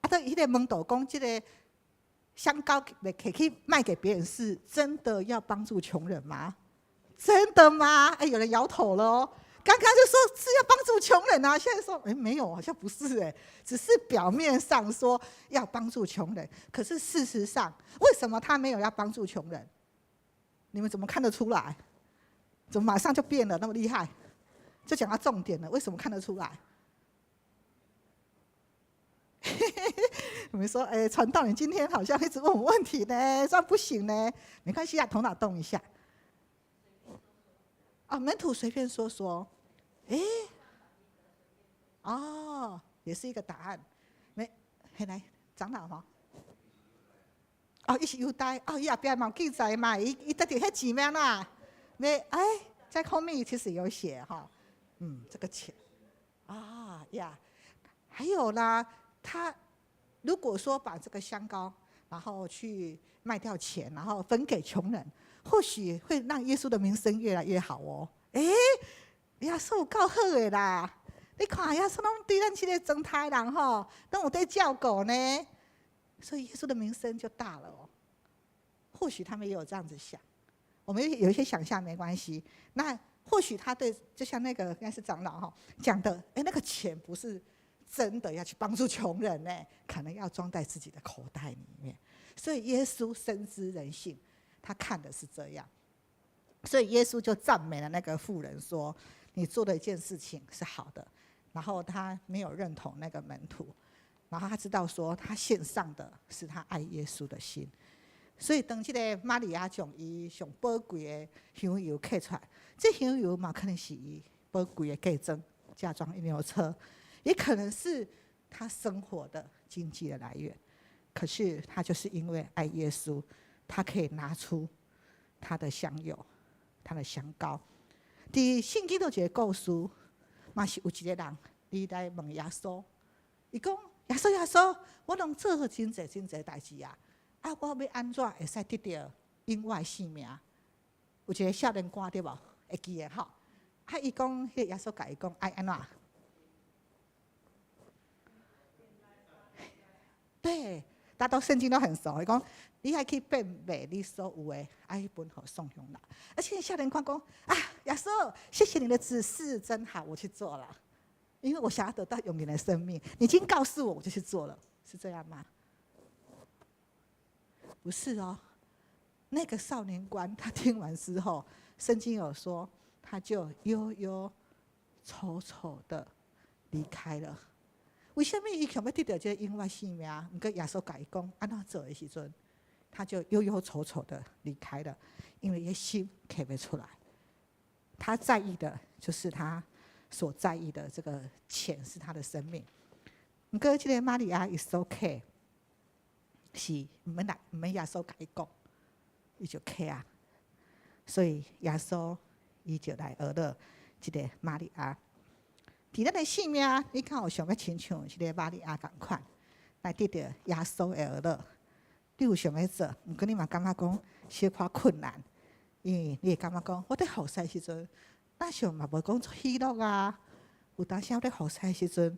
迄个门徒讲，这个香膏可以卖给别人，是真的要帮助穷人吗？真的吗？有人摇头了哦。刚刚就说是要帮助穷人现在说没有，好像不是只是表面上说要帮助穷人，可是事实上，为什么他没有要帮助穷人？你们怎么看得出来？怎么马上就变了那么厉害？就讲到重点了，为什么看得出来？你们说，传道，你今天好像一直问我问题呢，这样不行呢。没关系头脑动一下。门徒随便说说，也是一个答案。来，长老伊是犹太，伊后边嘛有记载嘛，伊得到迄钱咩啦？在后面其实有写这个钱还有啦，他如果说把这个香膏，然后去卖掉钱，然后分给穷人，或许会让耶稣的名声越来越好哦。耶稣有够好的啦！你看耶稣拢对咱这个庄台人都有在照顾呢，所以耶稣的名声就大了哦。或许他们也有这样子想，我们有一些想象没关系。那或许他对，就像那个应该是长老讲的，那个钱不是真的要去帮助穷人呢，可能要装在自己的口袋里面。所以耶稣深知人性，他看的是这样。所以耶稣就赞美了那个妇人说：“你做的一件事情是好的。”然后他没有认同那个门徒，然后他知道说他献上的是他爱耶稣的心。所以当这个玛利亚将伊上宝贵的香油摕出来，这香油嘛可能是伊宝贵的嫁妆、嫁妆一牛车，也可能是他生活的经济的来源。可是他就是因为爱耶稣，他可以拿出他的香油、他的香膏。伫圣经都一个故事，嘛是有一个人伊来问耶稣，伊讲：耶稣，我拢做了真侪代志我要安怎会使得到永远性命？有一个少年官对无？会记的伊讲，迄个耶稣甲伊讲，爱安怎？对，大家都圣经都很熟。伊讲，你还去变卖你所有的，爱分给送向人。而且少年看讲啊，耶稣，谢谢你的指示，真好，我去做了，因为我想要得到永远的生命。你已经告诉我，我就去做了，是这样吗？不是哦。那个少年官他听完之后，圣经有说，他就忧忧愁愁的离开了。为什么伊想要得到这个永远性命？毋过耶稣甲伊讲安怎做的时阵，他就忧忧愁愁的离开了，因为伊心开不出来。他在意的就是他所在意的这个钱是他的生命。毋过这个玛利亚 is okay， 是毋免耶稣甲伊讲，伊就 care 啊。所以耶稣伊就来学了这个玛利亚。伫咱的性命，你敢有想要亲像这个玛利亚共款，来得到耶稣的儿乐？你有想要做？毋过你嘛感觉讲小可困难，因为你会感觉讲，我伫后生时阵，那时候嘛无讲喜乐啊。有当时我伫后生时阵，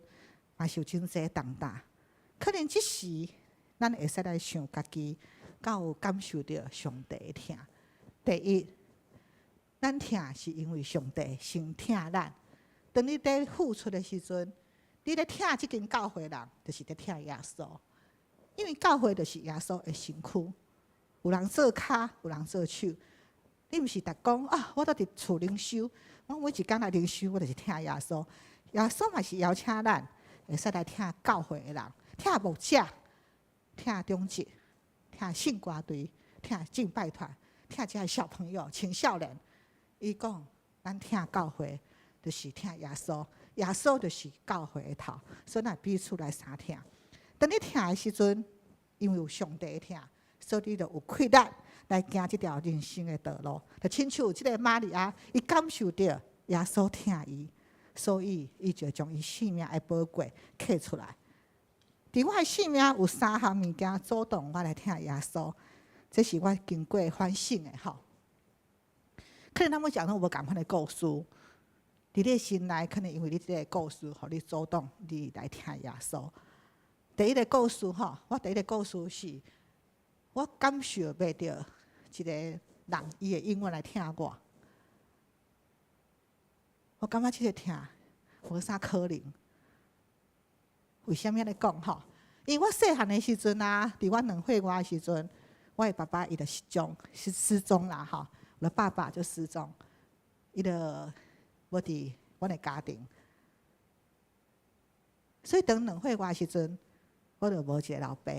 嘛是有真济重担。可能即时，咱会使来想家己，敢有感受到上帝的疼。第一，咱疼是因为上帝先疼咱。当你在付出的时阵，你咧疼即间教会人，就是咧疼耶稣，因为教会就是耶稣的身躯。有人做骹，有人做手。你毋是逐讲啊，我都伫厝灵修，我每一工来灵修，我就是疼耶稣。耶稣嘛是邀请咱，会使来疼教会的人，疼牧者，疼中职，疼圣歌队，疼敬拜团，疼遮小朋友、青少年。伊讲，咱疼教会。就是疼耶稣，耶稣就是教会的头，所以咱彼此来相疼。当你疼的时阵，因为有上帝的疼，所以你就有气力来行这条人生的道路。就亲像这个玛利亚，伊感受到耶稣疼伊，所以伊就将伊性命的宝贵刻出来。伫我的性命有3项物件主动我来疼耶稣，这是我经过反省的吼。可能他们讲到无共款的故事。伫你心内，可能因为你这个故事，互你主动你来听耶稣。第一个故事吼，我第一个故事是，我感受袂到一个人伊会永远来听我。我感觉这个听无啥可能。为什么安尼讲吼？因为我细汉的时阵啊，伫我2岁外的时阵，我的爸爸伊就失踪啦吼，我的爸爸就失踪，伊就无伫阮的家庭，所以当2岁外时阵，我就无一个老爸。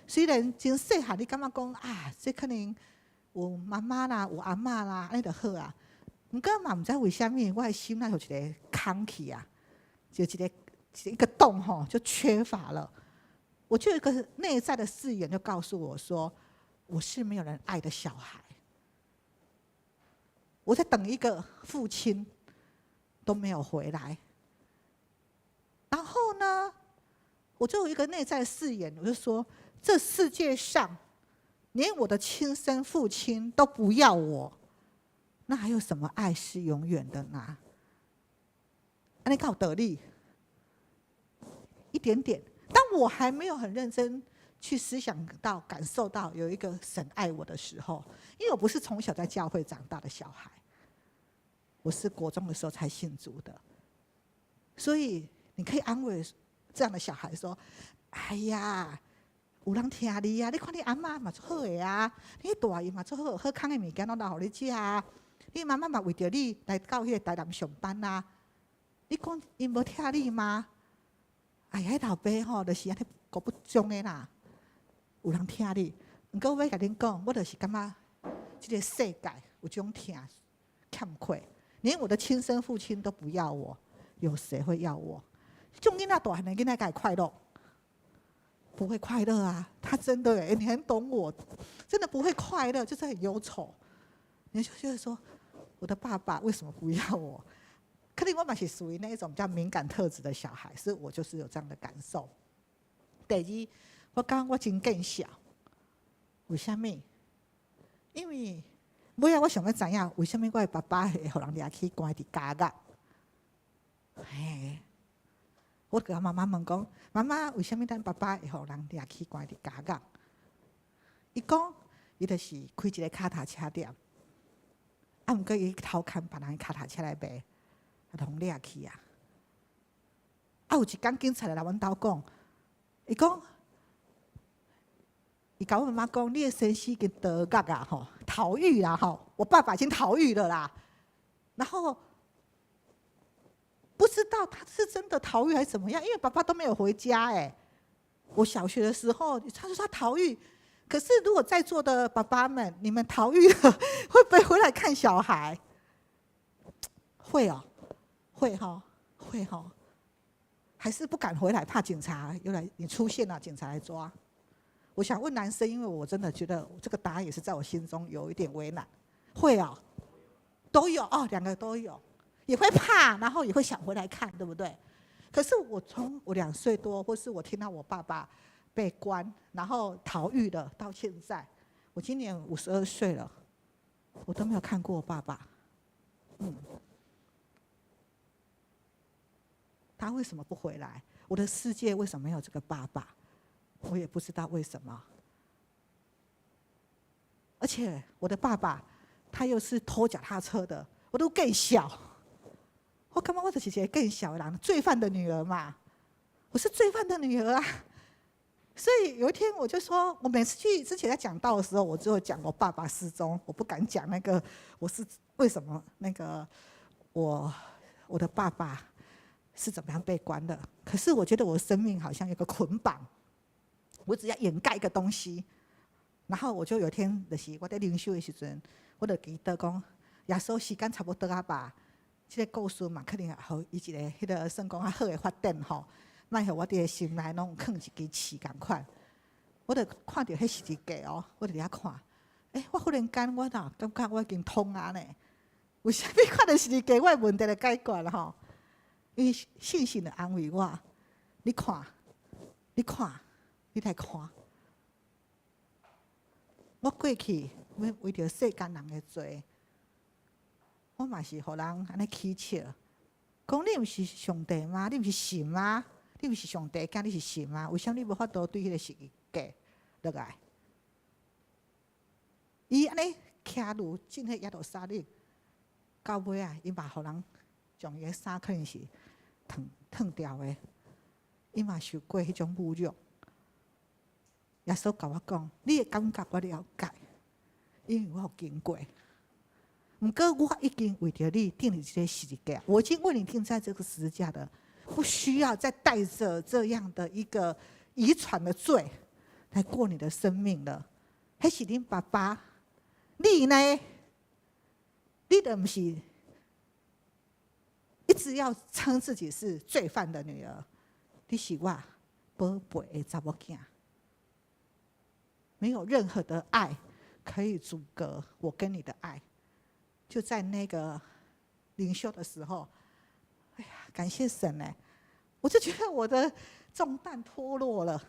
虽然真细汉，你感觉讲啊，这可能有妈妈啦，有阿嬷啦，安尼就好啊。毋过嘛，毋知为虾米，我的心内有一个空气啊，就一个洞吼，就缺乏了。我就有一个内在的誓言，就告诉我说，我是没有人爱的小孩。我在等一个父亲。都没有回来，然后呢，我就有一个内在誓言，我就说：这世界上连我的亲生父亲都不要我，那还有什么爱是永远的呢？安尼够得力，一点点。当我还没有很认真去思想到、感受到有一个神爱我的时候，因为我不是从小在教会长大的小孩。我是国中的时候才信主的，所以你可以安慰这样的小孩说：“哎呀，有人听你啊！你看你阿嬷嘛做好的啊，你大姨嘛做好好康的物件拢留互你食啊。你妈妈嘛为着你来到迄个台南上班啊。你讲因无疼你吗？哎呀，迄老爸吼，就是安尼搞不中的啦。有人疼你，毋过我要甲恁讲，我就是感觉这个世界有种疼欠缺。”连我的亲生父亲都不要我，有谁会要我？种囡仔大汉的囡仔该快乐，不会快乐啊！他真的你很懂我，真的不会快乐，就是很忧愁。你就觉得说，我的爸爸为什么不要我？可能我嘛是属于那一种比较敏感特质的小孩，所以我就是有这样的感受。第二，我感觉我真更小，为什么？因为。尾仔我想要知影，为什么我的爸爸会互人掠去关伫监狱？嘿，我就甲妈妈问讲：妈妈，为什么咱爸爸会互人掠去关伫监狱？伊讲，伊就是开一个脚踏车店，啊，毋过伊偷看别人脚踏车来卖，啊，互掠去啊。啊，有一天警察来阮兜讲，伊讲，伊甲我妈妈讲，你的先生已经得狱啊，吼，逃狱啦，吼，我爸爸已经逃狱了啦。然后不知道他是真的逃狱还是怎么样，因为爸爸都没有回家哎。我小学的时候，他说他逃狱，可是如果在座的爸爸们，你们逃狱了，会不会回来看小孩？会哦，会哈，会哈。还是不敢回来，怕警察又来，你出现了，警察来抓。我想问男生，因为我真的觉得这个答案也是在我心中有一点为难。会哦，都有哦，两个都有，也会怕，然后也会想回来看，对不对？可是我从我2岁多，或是我听到我爸爸被关，然后逃狱了，到现在，我今年52岁了，我都没有看过我爸爸。他为什么不回来？我的世界为什么没有这个爸爸？我也不知道为什么。而且我的爸爸，他又是拖脚踏车的，我都更小。我感觉我就是一个更小的人，罪犯的女儿嘛。我是罪犯的女儿啊。所以有一天我就说，我每次去之前在讲道的时候，我只有讲我爸爸失踪，我不敢讲那个我是为什么那个我的爸爸是怎么样被关的。可是我觉得我的生命好像有个捆绑，我只要掩盖一个东西。然后我就有一天就是我在灵修的时阵，我就记得讲，耶稣时间差不多啊吧，这个故事嘛，肯定互伊一个迄个算讲较好的发展吼。莫互我伫个心内拢放一支刺共款。我就看到迄十字架哦，我就伫遐看。我忽然间我哪感觉我已经通啊呢？为什么看到十字架，我的问题就解决了吼？因为信心的安慰我，你看，你看，你来看。我过去要为着世间人的罪，我嘛是互人安尼起笑，讲你毋是上帝吗？你毋是神吗？你毋是上帝囝，你是神吗？为什么你无法度对迄个十字架落来？伊安尼徛入进迄耶路撒冷，到尾啊，伊嘛互人将伊的衫可能是脱掉的，伊嘛受过迄种侮辱。耶稣甲我讲：“你的感觉我了解，因为我有经过。毋过我已经为着你钉了这个十字架，我已经为你钉在这个十字架的，不需要再带着这样的一个遗传的罪来过你的生命了。迄是恁爸爸，你呢？你的毋是一直要称自己是罪犯的女儿，你是我宝贝的查某囝。”没有任何的爱可以阻隔我跟你的爱。就在那个灵修的时候，哎呀，感谢神呢，我就觉得我的重担脱落了，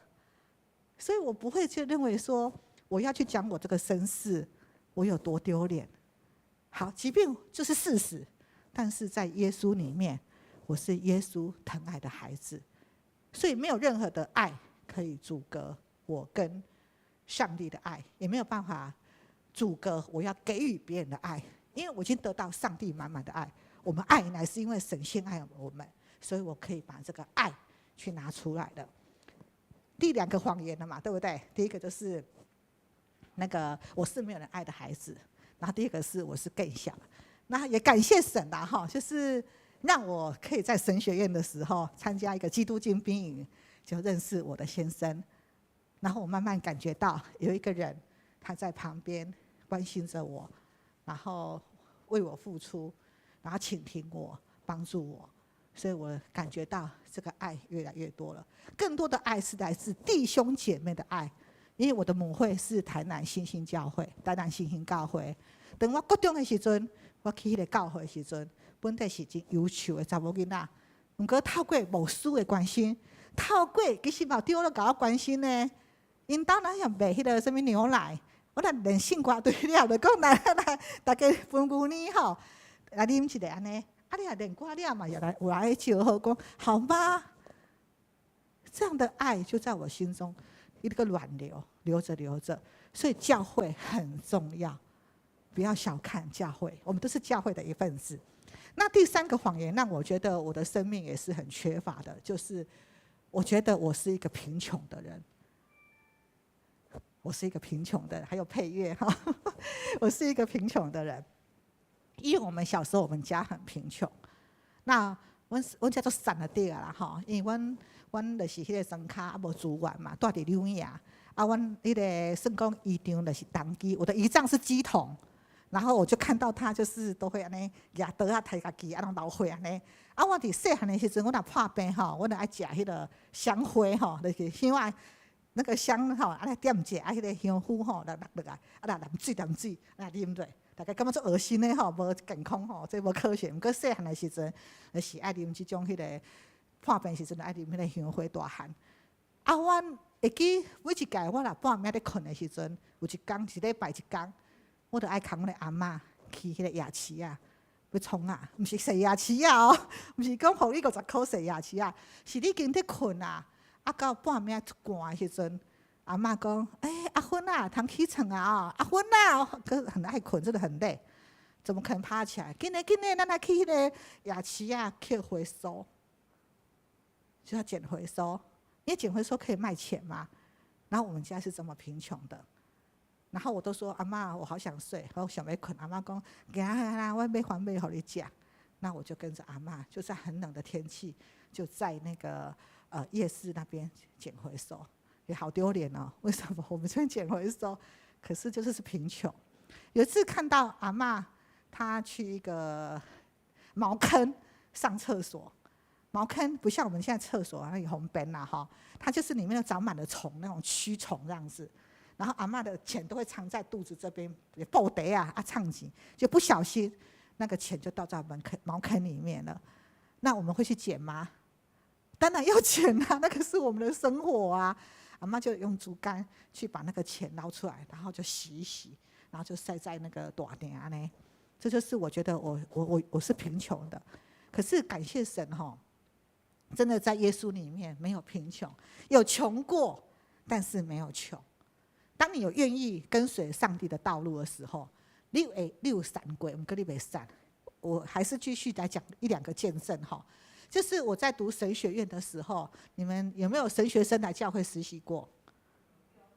所以我不会去认为说我要去讲我这个身世我有多丢脸。好，即便这是事实，但是在耶稣里面，我是耶稣疼爱的孩子，所以没有任何的爱可以阻隔我跟上帝的爱，也没有办法阻隔我要给予别人的爱，因为我已经得到上帝满满的爱。我们爱乃是因为神先爱我们，所以我可以把这个爱去拿出来的。第2个谎言了嘛，对不对？第一个就是那个我是没有人爱的孩子，然后第2个是我是更小。那也感谢神啦，哈，就是让我可以在神学院的时候参加一个基督精兵营，就认识我的先生。然后我慢慢感觉到有一个人他在旁边关心着我，然后为我付出，然后倾听我，帮助我，所以我感觉到这个爱越来越多了。更多的爱是来自弟兄姐妹的爱，因为我的母会是台南新兴教会，台南新兴教会。当我国中的时阵，我去迄个教会的时阵，本地是真优秀的查某囡仔，不过透过牧师的关心，透过其实嘛对我甲我关心呢。因兜咱也卖迄个什么牛奶，我咱连信寡对了，就讲来大家分牛奶吼，来啉一个安尼，啊你也连寡了嘛，也来有来招呼讲好吗？这样的爱就在我心中一个暖流，流着流着。所以教会很重要，不要小看教会，我们都是教会的一份子。那第三个谎言让我觉得我的生命也是很缺乏的，就是我觉得我是一个贫穷的人。我是一个贫穷的人，还有配乐哈，我是一个贫穷的人。因为我们小时候我们家很贫穷，那阮叫做散了地啦吼，因为阮就是迄个庄脚啊无资源嘛，住伫柳营啊，阮迄个算讲姨丈就是当机，我的姨丈是鸡童，然后我就看到他就是都会安尼举刀啊抬家己啊，拢老岁安尼。我伫细汉的时阵，我若破病吼，我就爱食迄个香灰吼，就是香啊。那个香吼，安尼点者，迄个香菇吼，落落来，来淋水，来啉落，大家感觉足恶心的吼，无健康吼，这无科学。毋过细汉的时阵，就是爱啉即种迄个破病时阵，爱啉迄个香花大汉。阮会记每一届我若半暝咧困的时阵，有一工一礼拜一工，我就爱扛阮的阿嬷去迄个夜市啊，要创啊，毋是洗夜市啊哦，毋是讲互你50箍洗夜市啊，是你今伫困啊。到半暝出寒的时阵，阿嬷讲：“阿芬啊，通起床啊！哦，阿芬啊，可很爱困，真的很累，怎么可能爬起来？紧嘞，咱来去迄个夜市啊，捡回收，就要捡回收，因为捡回收可以卖钱嘛。然后我们家是这么贫穷的，然后我都说阿嬷，我好想睡，我想要困。阿嬷讲：行啦，我买番麦互你食。那我就跟着阿嬷，就在很冷的天气，就在那个。夜市那边捡回收，也好丢脸哦。为什么我们这边捡回收？可是就是贫穷。有一次看到阿嬷，她去一个茅坑上厕所，茅坑不像我们现在厕所那有红边啦哈，它就是里面都长满了虫，那种蛆虫这样子。然后阿嬷的钱都会藏在肚子这边，布袋啊唱钱，就不小心那个钱就倒在茅坑里面了。那我们会去捡吗？当然要钱啊，那个是我们的生活啊。阿嬷就用竹竿去把那个钱捞出来，然后就洗一洗，然后就塞在那个大鼎呢。这就是我觉得我是贫穷的，可是感谢神哈，真的在耶稣里面没有贫穷，有穷过，但是没有穷。当你有愿意跟随上帝的道路的时候，你有闪过，我们跟你没闪。我还是继续来讲1、2个见证哈。就是我在读神学院的时候，你们有没有神学生来教会实习过？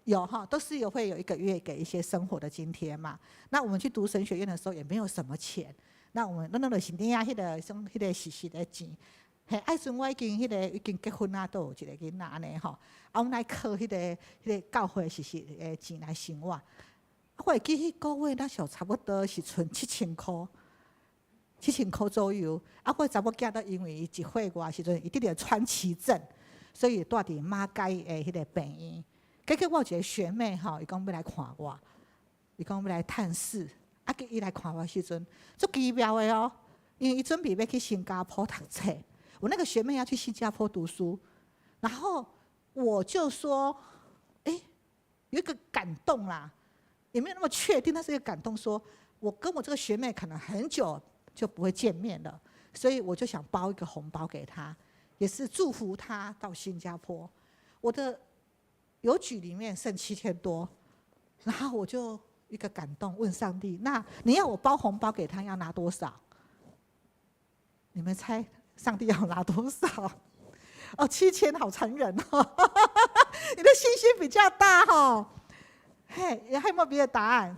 有哈，都是会有1个月给一些生活的津贴嘛。那我们去读神学院的时候也没有什么钱，那我们就是领迄个实习的钱。嘿，爱阵我已经结婚啊，都有一个囡仔呢吼。我们来靠迄个教会实习的钱来生活。我会记迄个月那时候差不多是存7000块。7000块左右，我查某囝都因为一岁外时阵，伊得了川崎症，所以住伫马街的迄个病院。结果我有一个学妹吼，伊讲要来看我，伊讲要来探视。伊来看我的时阵，足奇妙的哦，因为伊准备要去新加坡读册。我那个学妹要去新加坡读书，然后我就说，有一个感动啦，也没有那么确定，但是一个感动说，我跟我这个学妹可能很久就不会见面了，所以我就想包一个红包给她，也是祝福她到新加坡。我的邮局里面剩7000多，然后我就一个感动，问上帝：那你要我包红包给她，要拿多少？你们猜上帝要拿多少？哦，7000，好残忍哦！你的信心比较大哦。嘿，还有没有别的答案？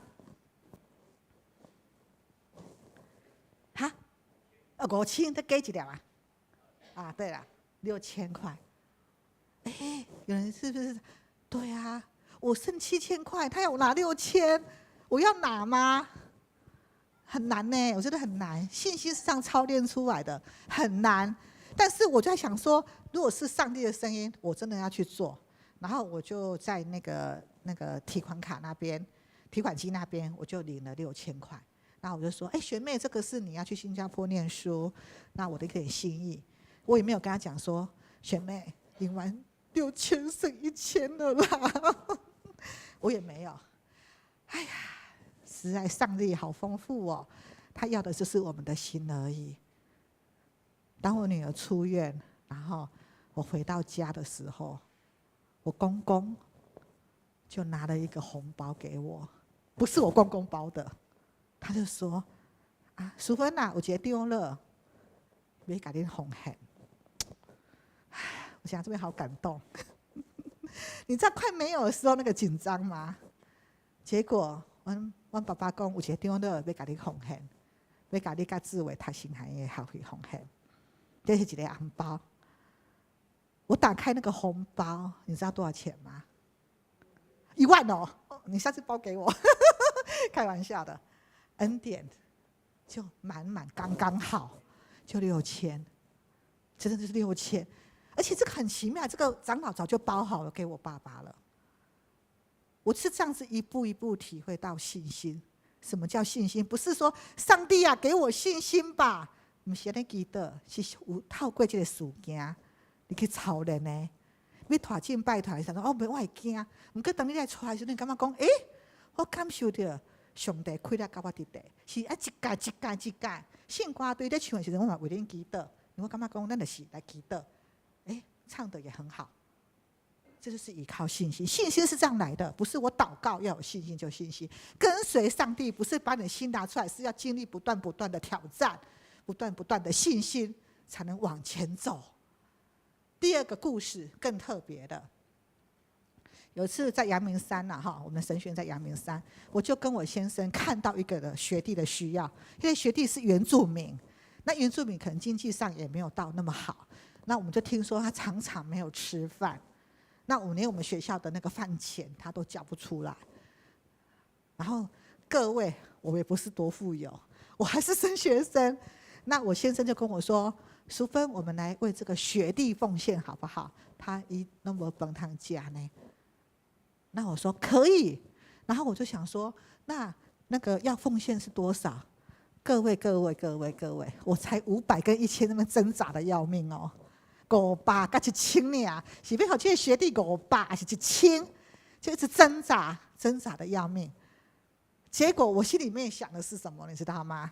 哈，5000，再给几条啊？啊，对了，6000块。有人是不是？对啊，我剩7000块，他要我拿6000，我要拿吗？很难呢，我觉得很难，信心是这样操练出来的，很难。但是我就在想说，如果是上帝的声音，我真的要去做。然后我就在那个提款卡那边，提款机那边，我就领了6000块。然后我就说：“学妹，这个是你要去新加坡念书，那我的一点心意。”我也没有跟她讲说：“学妹，领完6000剩1000了啦。”我也没有。哎呀，实在上帝好丰富哦，他要的就是我们的心而已。当我女儿出院，然后我回到家的时候，我公公就拿了一个红包给我，不是我公公包的，他就说：“啊，淑芬啊，有一个丢了，没给你红线。”我想这边好感动。你知道快没有的时候那个紧张吗？结果我爸爸讲有一个丢了，要给你红线，要给你跟志伟读新行业学费红线，这是一个红包。我打开那个红包，你知道多少钱吗？1万哦！你下次包给我，开玩笑的。恩典就满满刚刚好，就6000，真的是6000。而且这个很奇妙，这个长老早就包好了给我爸爸了。我是这样子一步一步体会到信心。什么叫信心？不是说上帝啊给我信心吧，不是这样记得，是有透过这个事件。你去操练呢？要团进拜团，想说哦，我会惊。不过当你来出来的时候，你感觉讲，我感受到上帝开了给我的地，是一届。圣歌对在唱的时候，我嘛为恁祈祷。我感觉讲，咱就是来祈祷。唱的也很好。这就是依靠信心，信心是这样来的，不是我祷告要有信心就信心。跟随上帝不是把你的心拿出来，是要经历不断的挑战，不断的信心，才能往前走。第二个故事更特别的，有一次在阳明山我们的神学院在阳明山，我就跟我先生看到一个的学弟的需要，因为学弟是原住民，那原住民可能经济上也没有到那么好，那我们就听说他常常没有吃饭，那连我们学校的那个饭钱他都缴不出来。然后各位，我也不是多富有，我还是神学生，那我先生就跟我说，淑芬，我们来为这个学弟奉献好不好？他都没饭汤吃呢。那我说可以，然后我就想说，那个要奉献是多少？各位，我才500跟1000，那么挣扎的要命哦，500跟1000呢，是要给这个学弟500还是1000？就一直挣扎的要命。结果我心里面想的是什么，你知道吗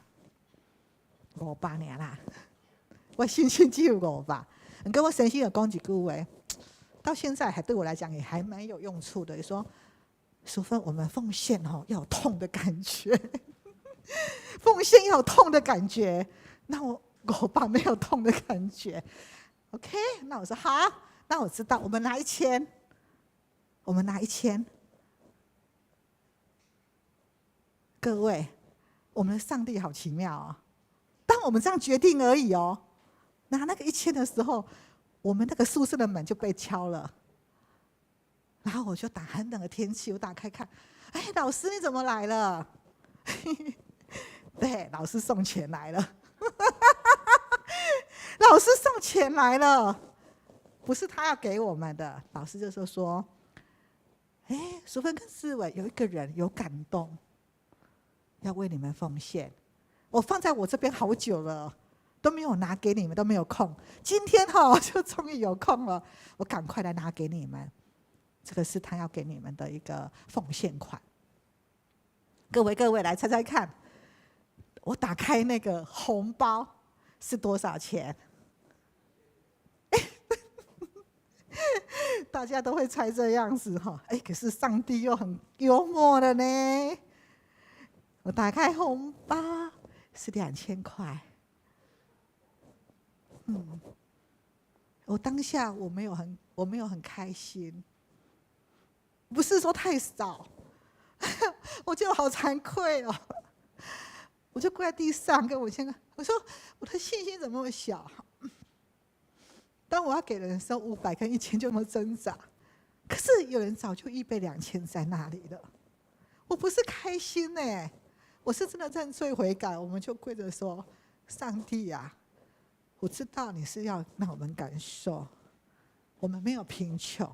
？500年啦。我信心只有500，你跟我神心有讲几句话，到现在还对我来讲也还蛮有用处的。说，淑芬，我们奉献要有痛的感觉，奉献要有痛的感觉。那我500没有痛的感觉 ，OK？ 那我说好，那我知道，我们拿1000，各位，我们的上帝好奇妙哦！当我们这样决定而已哦。拿那个1000的时候，我们那个宿舍的门就被敲了，然后我就很冷的天气，我打开看，老师你怎么来了？对，老师送钱来了，老师送钱来了，不是他要给我们的，老师就说，淑芬跟思伟有一个人有感动，要为你们奉献，我放在我这边好久了。都没有拿给你们，都没有空。今天就终于有空了，我赶快来拿给你们。这个是他要给你们的一个奉献款。各位来猜猜看，我打开那个红包是多少钱？大家都会猜这样子可是上帝又很幽默的呢。我打开红包是2000块。我当下我没有很开心，不是说太少，我觉得好惭愧哦，我就跪在地上跟我先生我说，我的信心怎么那么小？当我要给人的时候，500跟1000就那么挣扎，可是有人早就预备2000在那里了，我不是开心呢，我是真的认罪悔改，我们就跪着说，上帝啊，我知道你是要让我们感受，我们没有贫穷，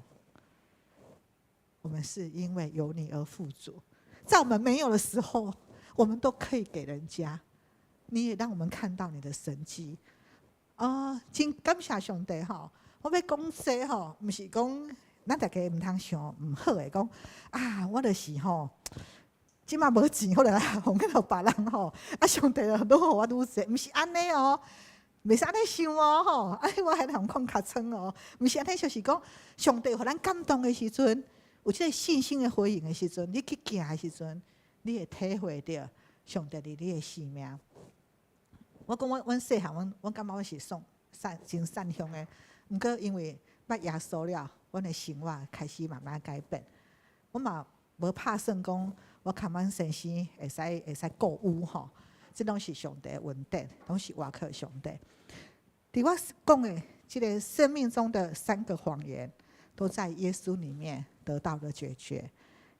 我们是因为有你而富足。在我们没有的时候，我们都可以给人家。你也让我们看到你的神迹。真感谢上帝我要讲这不是讲咱大家唔通想唔好的，讲我就是即马无钱，我来奉给别人上帝就愈给我愈多，不是安尼哦。袂使安尼想哦吼，我还通讲较撑哦，毋是安尼，就是讲上帝互咱感动的时阵，有即个信心的回应的时阵，你去行的时阵，你会体会到上帝伫你的生命。我讲阮细汉，阮感觉阮是真善良的，毋过因为捌耶稣了，阮的生活开始慢慢改变。我嘛无拍算讲，我看阮先生会使购物吼。这拢是上帝的恩典，拢是外靠上帝。伫我讲的这个生命中的3个谎言，都在耶稣里面得到了解决。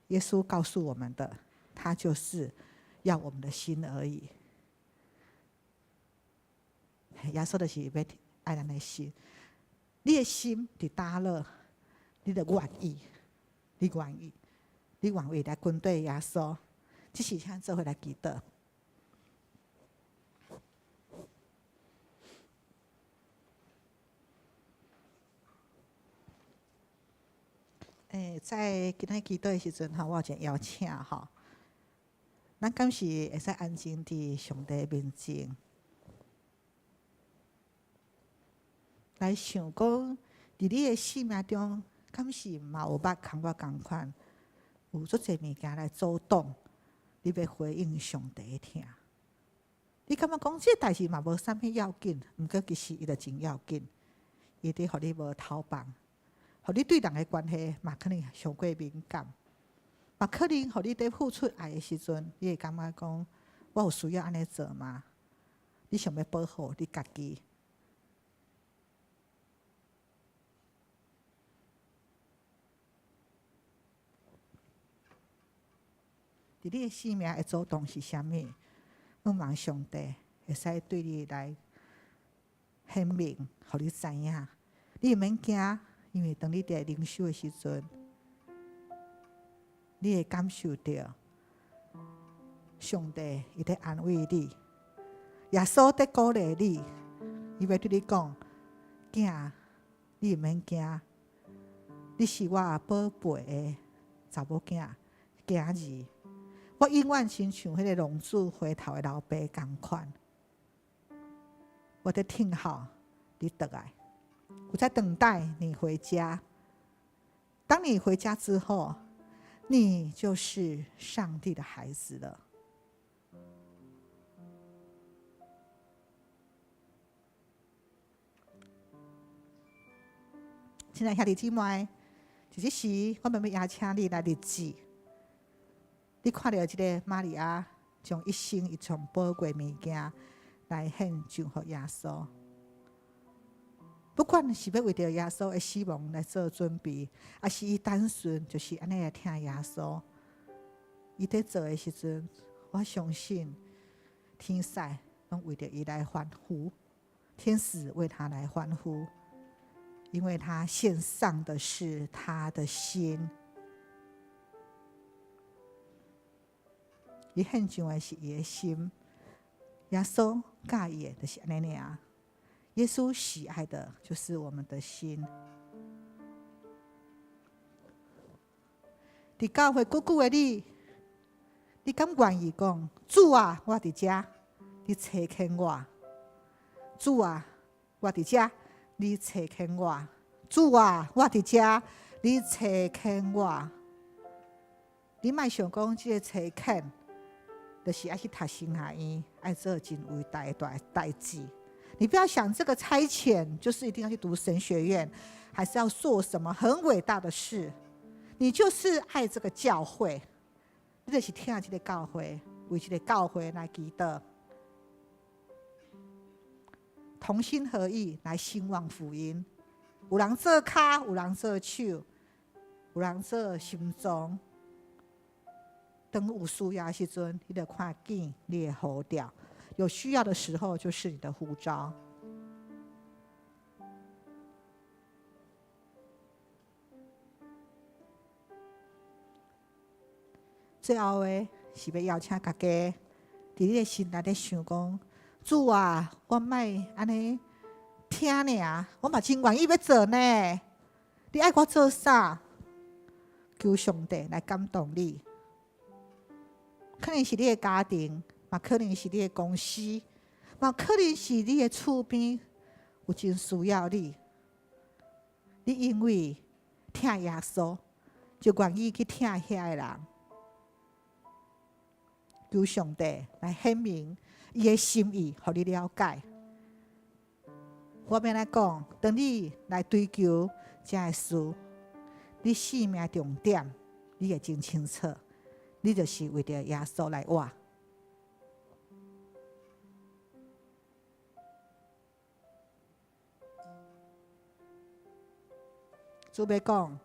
耶稣告诉我们的，他就是要我们的心而已。耶稣就是要爱咱的心，你的心伫倒落，你的愿意，你愿意来跟对耶稣，这是咱做伙来祈祷。在今仔祈祷的时阵，我有一个邀请吼，咱敢是会使安静伫上帝面前，来想讲，伫你的生命中，敢是嘛有捌同我同款，有足侪物件来阻挡你要回应上帝的听。你感觉讲这代志嘛无啥物要紧，毋过其实伊就真要紧，伊伫互你无逃放。互你对人的关系嘛可能上过敏感，嘛可能互你伫付出爱的时阵，你会感觉讲，我有需要安尼做吗？你想要保护你家己。伫你的生命的主动是啥物？我望上帝会使对你来显明，互你知影，你毋免惊。因为当你伫灵修的时阵，你会感受到上帝伊在安慰你，耶稣在鼓励你，伊要对你讲：囝，你毋免惊，你是我宝贝的查某囝儿，我永远亲像迄个浪子回头的老爸同款，我在听候你倒来。我在等待你回家。当你回家之后，你就是上帝的孩子了。亲爱兄弟姊妹，这时我们要邀请你来日子。你看到这个玛利亚将一生一种宝贵物件来献上给耶稣。不管是要为着耶稣的死亡来做准备，还是伊单纯就是安尼来听耶稣，伊在做的时阵，我相信天使拢为着伊来欢呼，天使为他来欢呼，因为他献上的是他的心，伊献上的是伊的心。耶稣介意的就是安尼尔。耶稣喜爱的就是我们的心。伫教会久久的你敢愿意讲：主啊，我伫遮，你查看我；主啊，我伫遮，你查看我；主啊，我伫遮，你查看我。你莫想讲这个查看，就是爱去读神学院，爱做真伟大的代志。你不要想这个差遣就是一定要去读神学院，还是要做什么很伟大的事。你就是爱这个教会，你就是听这个教会，为这个教会来祈祷，同心合意来兴旺福音。有人做脚，有人做手，有人做心脏。当有需要的时阵，你就看见你的呼召。有需要的时候，就是你的呼召。最后的是要邀请大家，伫你的心内咧想讲：主啊，我莫安尼听尔，我嘛真愿意要做呢。你爱我做啥？求上帝来感动你。可能是你的家庭。嘛，可能是你的公司，嘛可能是你的厝边有真需要你，你因为疼耶稣，就愿意去疼遐个人。求上帝来显明伊的心意，互你了解。我要来讲，当你来追求这个事，你生命重点，你会真清楚，你就是为着耶稣来活。主要讲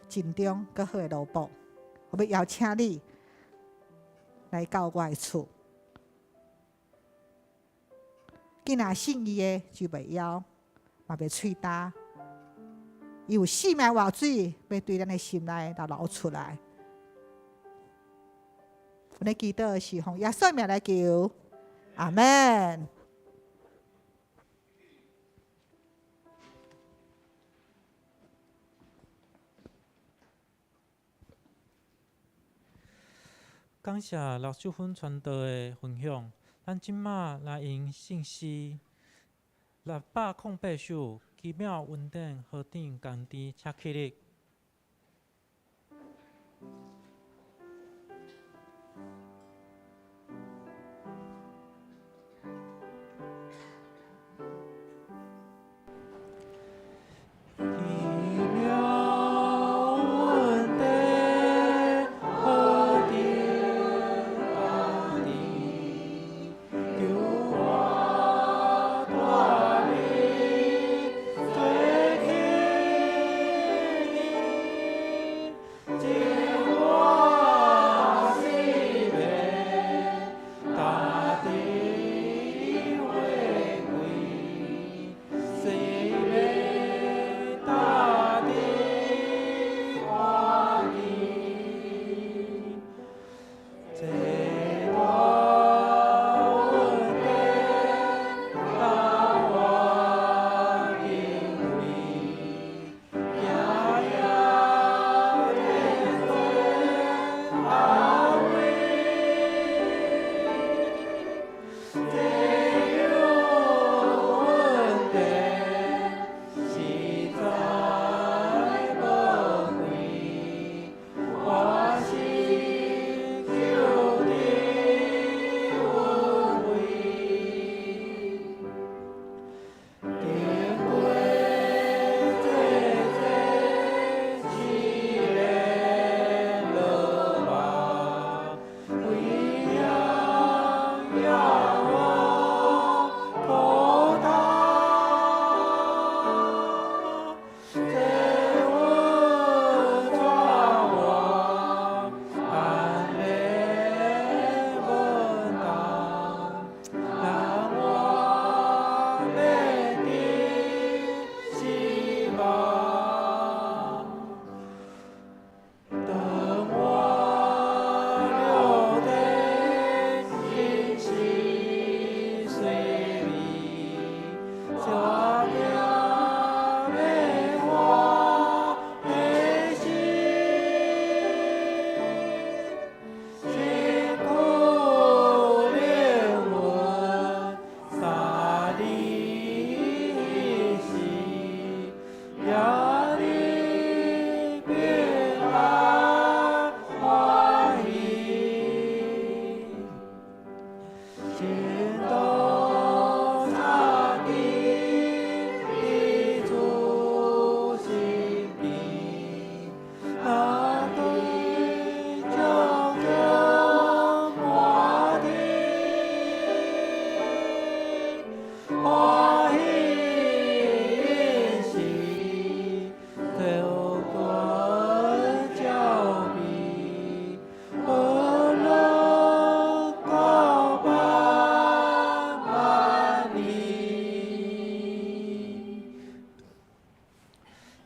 尽忠搁好的萝卜，我要邀请你来到我的厝。既然信伊的就袂枵，嘛袂喙焦，伊有生命活水要对咱的心内流出来。我的祈祷是奉耶稣名来求，阿门。感谢六秀芬传道的分享，咱即马来用信息608首奇妙稳定河顶甘甜车起立。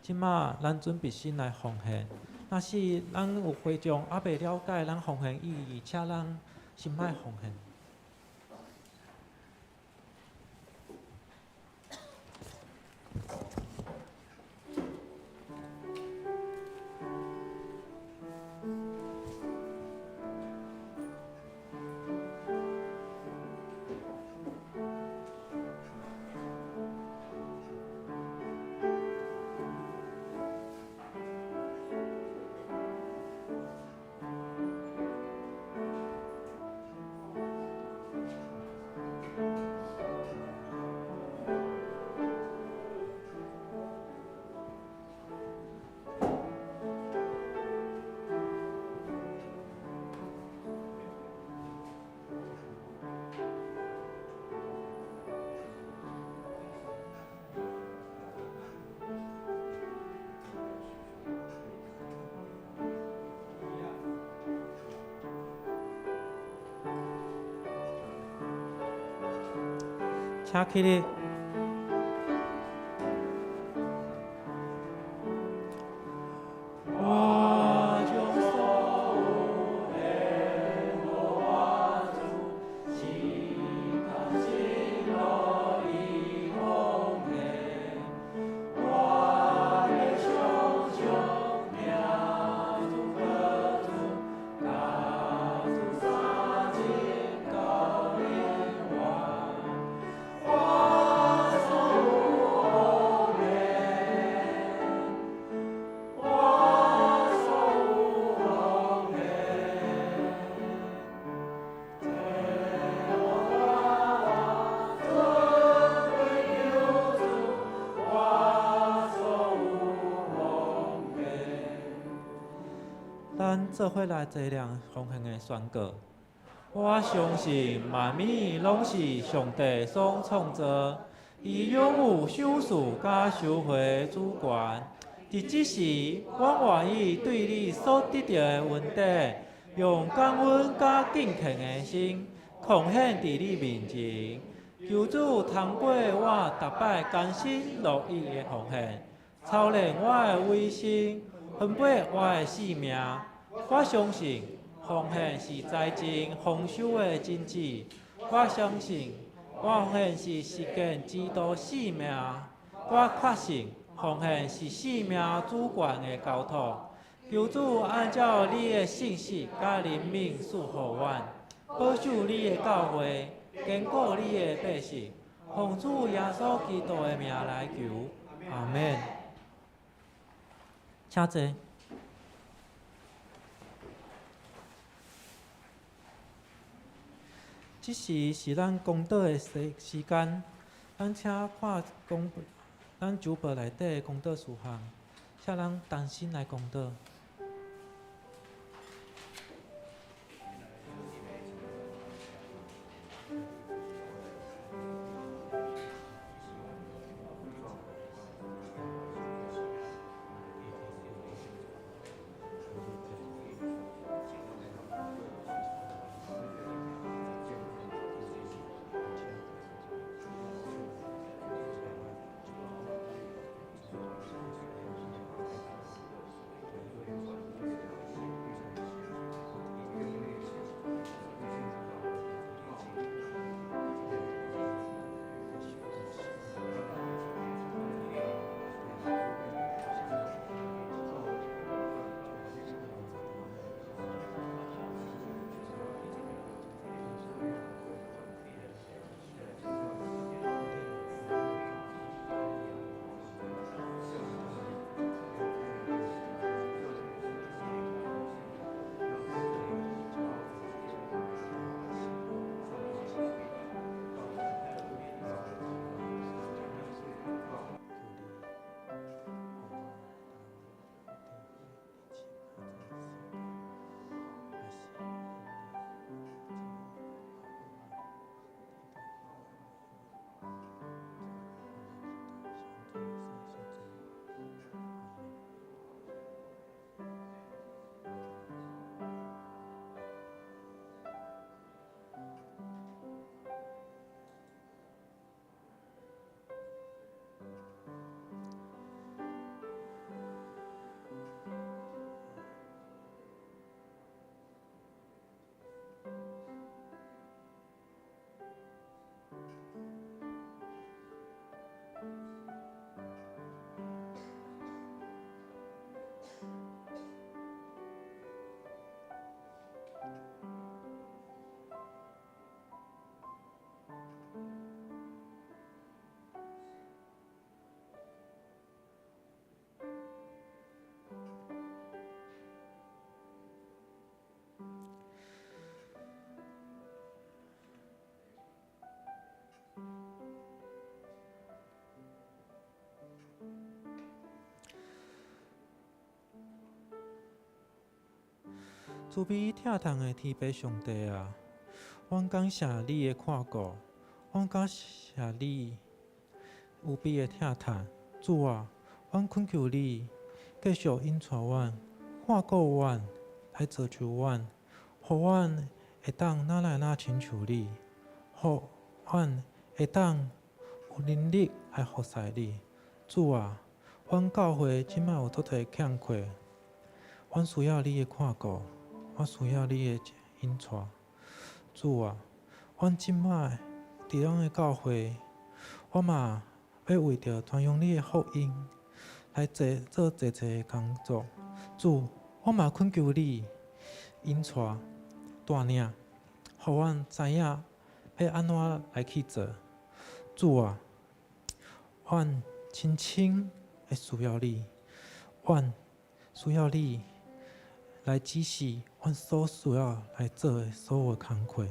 即马咱准备先来奉献，若是咱有会众还袂了解咱奉献意义，请咱先莫奉献。请起立。我将所有的我主，心甘情乐以奉献。我的胸中名主可主，家主三千高灵王。我所有奉献，我所有奉献，在我华尊贵有主，我所有奉献。咱做伙来做亮奉献的宣告。我相信万物拢是上帝所创造，伊拥有收视甲收回主权。伫即时，我愿意对你所得到的恩典，用感恩甲敬虔的心，奉献伫你面前。求主通过我逐摆艰辛乐意的奉献，操练我的卫生，分配我的性命。我相信奉献是财政丰收的真旨。我相信我奉献是实践基督使命。我确信奉献是使命主权的交托。求主按照你的信息甲灵命赐予阮，保守你的教会，坚固你的百姓。奉主耶稣基督的名来求，阿免。请坐。即时是咱公道的时间，咱请看咱酒报内底的公道事项，请咱重新来公道。慈悲疼痛的天父上帝啊，阮感谢你的看顾，阮感谢你有比的疼痛。主啊，阮恳求你继续引带阮，看顾阮，来造就阮，互阮会当哪来哪亲像你，互阮会当有能力来服侍你。主啊，阮教会即摆有足侪欠缺，阮需要你的看顾，我需要你的引带。主啊，阮即摆伫咱的教会，我嘛要为着传扬你的福音来做侪的工作。主，我嘛恳求你引带带领，互阮知影要安怎来去做。主啊，阮深深会需要你，阮需要你来指示阮所需要来做的所有工课。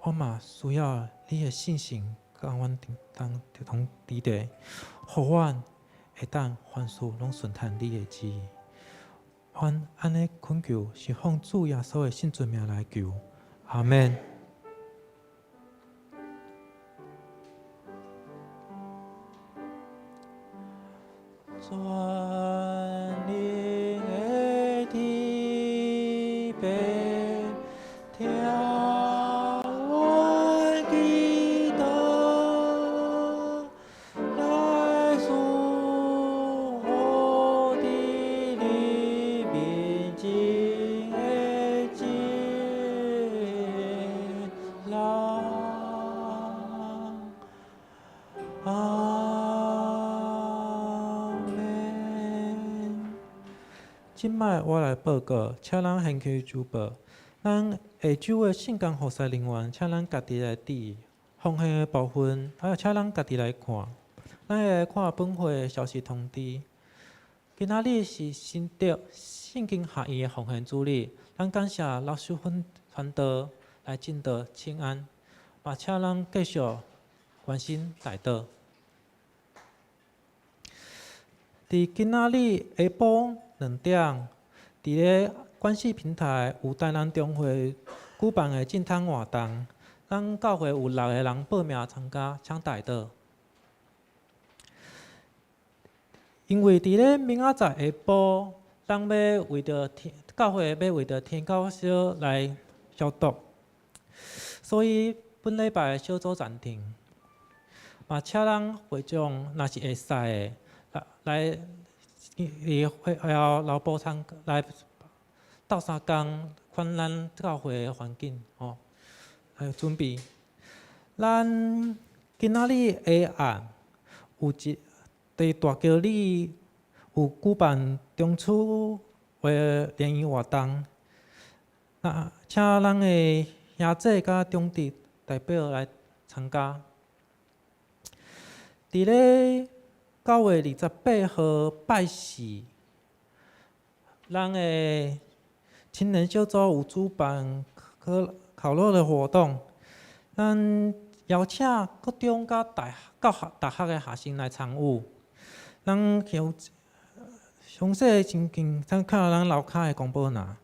我嘛需要你的信心，甲阮同伫地，互阮会当凡事拢顺探你的旨意。阮安尼恳求，是奉主耶稣的圣尊名来求，阿门。全灵的地北，听阮祈祷，来属我的你面前的进郎。今摆我来报告，请咱献去主报。咱下周的圣工服侍人员，请咱家己来滴奉献的部分，还有请咱家己来看。咱会看本会消息通知。今仔日是新德圣经学院的奉献主日，咱感谢老师传道来进道请安，也请咱继续关心大道。伫今仔日下晡2点，伫咧关系平台有台南中会举办的进汤活动，咱教会有6个人报名参加，请大道。因为伫咧明仔载下晡，咱要为着教会要为着天高烧来消毒，所以本礼拜小组暂停。嘛，请咱会众若是会使的，来会后劳保参来斗相共，看咱教会的环境吼，来准备。咱今仔日下暗有伫大桥里有举办中秋的联谊活动，那请咱的兄姐甲中弟代表来参加。伫咧9月28号拜四，咱的青年小组有主办烤肉的活动，咱邀请各中甲大学的学生来参与。咱详细的情形，参考咱楼骹的公报栏。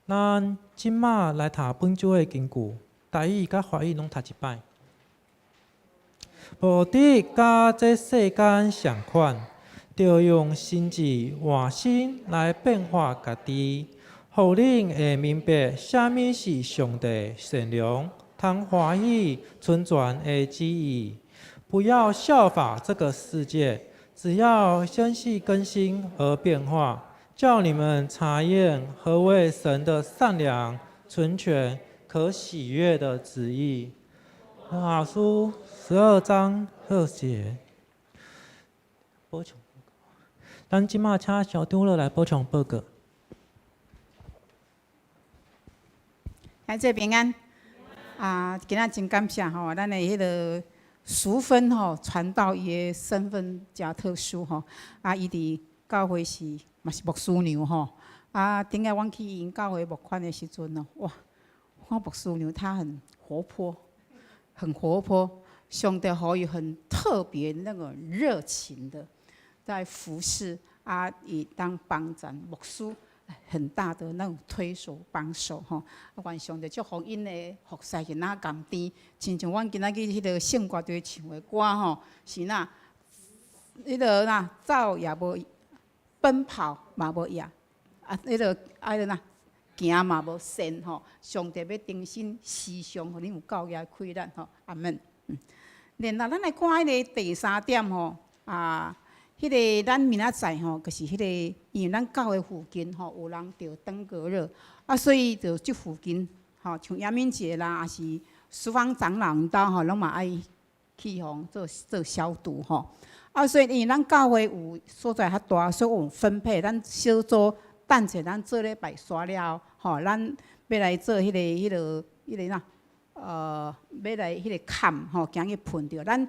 咱即马来读本周的经句，台语甲华语拢读一摆。无伫甲这世间相款，着用心智换心来变化家己，互恁会明白啥物是上帝善良、通欢喜、纯全的旨意。不要效法这个世界，只要先去更新而变化，叫你们查验何为神的善良、纯全、可喜悦的旨意。雅书12章2节。补充报告，咱即马请小长老来补充报告。孩子平安啊！今仔真感谢吼，咱的迄个淑芬吼传道伊的身份真特殊吼，啊，伊伫教会是嘛是牧师娘吼，啊，顶下阮去因教会募款的时阵哦，哇，看牧师娘她很活泼。很活泼，上帝好有很特别那个热情的在服侍啊，以当帮咱牧师很大的那种推手帮手吼。啊，愿上帝祝福因的服侍是哪甘甜，亲像阮今仔日迄个圣歌队唱的歌吼，是那迄个那走也无，奔跑嘛无赢，啊，迄个那。行嘛无善吼，上帝要重新时常互恁有教育开咱吼，阿门。然后咱来看迄个第3点吼，迄个咱明仔载吼，就是迄个，因为咱教会附近吼有人着登革热，所以就即附近吼，像阳明节啦，也是书房长老因兜吼，拢嘛爱去吼做消毒吼。所以因为咱教会有所在较大，所以有分配，咱小组等者咱做礼拜刷了吼，咱要来做迄个哪？要来迄个坎吼，行去喷着。咱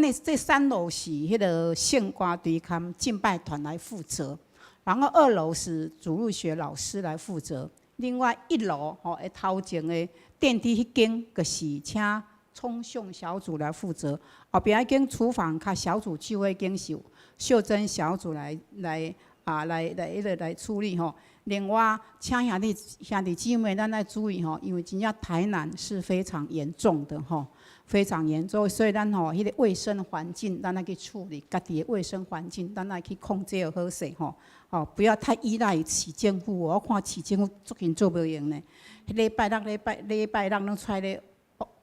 的这3楼是迄个圣歌队坎敬拜团来负责，然后2楼是主日学老师来负责，另外1楼吼，头前的电梯迄间，就是请冲送小组来负责。后边迄间厨房较小组聚会间是秀珍小组来处理吼。另外，请兄弟姊妹，咱要注意吼，因为真正台南是非常严重的吼，非常严重，所以咱吼迄个卫生环境，咱要去处理家己的卫生环境，咱要去控制好势吼，不要太依赖市政府。我看市政府足紧做袂用呢，礼拜六拢出来咧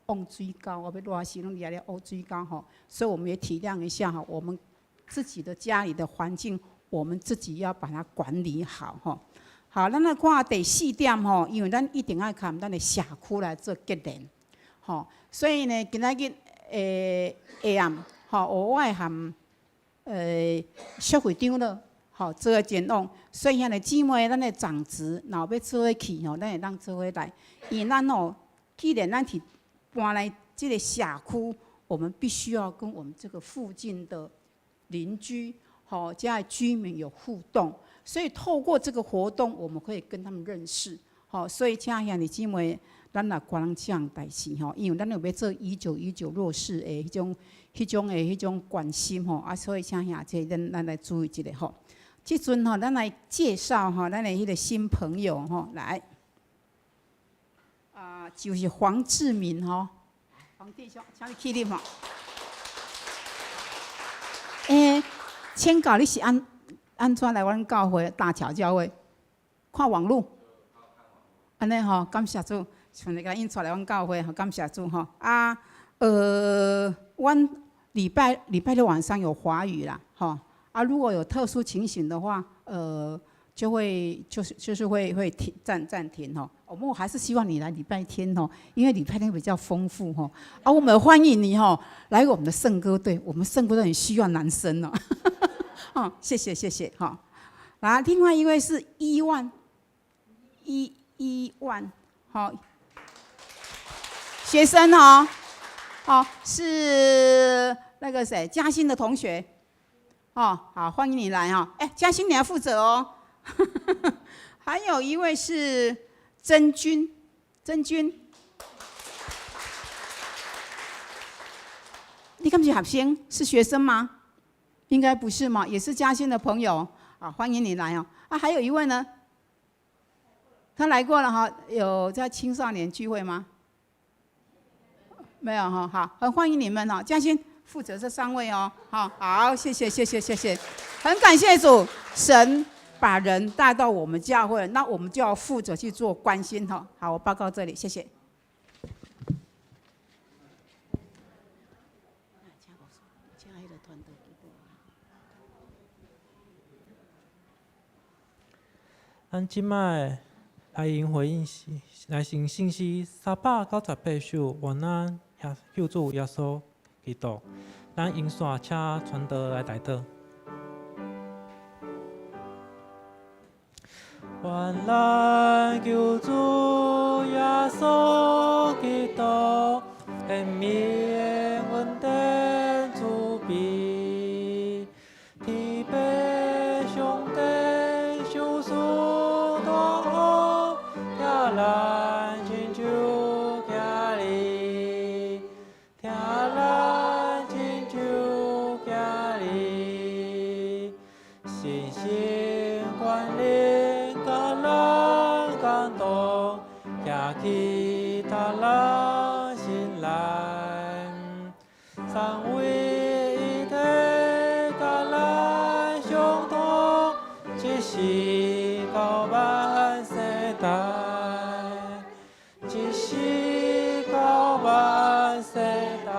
旺水沟，我要热死拢伫咧旺水沟吼，所以我们也体谅一下吼，我们自己的家里的环境，我们自己要把它管理好吼。好，咱来看第4点吼，因为咱一定要看咱的社区来做结连，吼，所以呢，今仔日下暗吼，我爱含小会长了，吼，做个展望。所以兄弟姊妹，咱的长子若要做伙去吼，咱会当做伙来，因为咱吼，既然咱是搬来这个社区，我们必须要跟我们这个附近的邻居，吼，加居民有互动。所以透过这个活动，我们可以跟他们认识，好，所以请兄弟姊妹，咱来关人这样代志吼，因为咱有要做1919弱势的迄种关心吼，所以请兄弟咱来注意一下吼。即阵吼，咱来介绍吼，咱的迄个新朋友吼，来，就是黄志明吼，黄弟兄，请你起立吼。请教你是安怎来阮教会大桥教会？看网络，安尼吼，感谢主，像你甲引出来阮教会，感谢主吼。阮礼拜六晚上有华语啦，吼。如果有特殊情形的话，就是会暂停吼。我们还是希望你来礼拜天吼，因为礼拜天比较丰富吼。我们欢迎你吼来我们的圣歌队，我们圣歌队很需要男生哦。谢谢哈。然后另外一位是1万，好，学生哦，是那个谁嘉欣的同学，好，欢迎你来哈。嘉欣你要负责哦。还有一位是曾君，你敢不是学生？是学生吗？应该不是嘛，也是嘉欣的朋友，欢迎你来哦。还有一位呢，他来过了哈，有在青少年聚会吗？没有哈，好，很欢迎你们哦。嘉欣负责这3位哦，好，谢谢，很感谢主，神把人带到我们教会，那我们就要负责去做关心哈。好，我报告这里，谢谢。咱即摆来迎回应来信信息398首，愿咱救主耶稣基督，咱引线请传道来带导。愿咱救主耶稣基督，恩免恩典慈悲，天父上帝救赎。咱亲像家里，听咱亲像家里，信心关联，甲咱感动，行去他咱心内，三位一体，甲咱相同，一时到万世代。一时到万世代。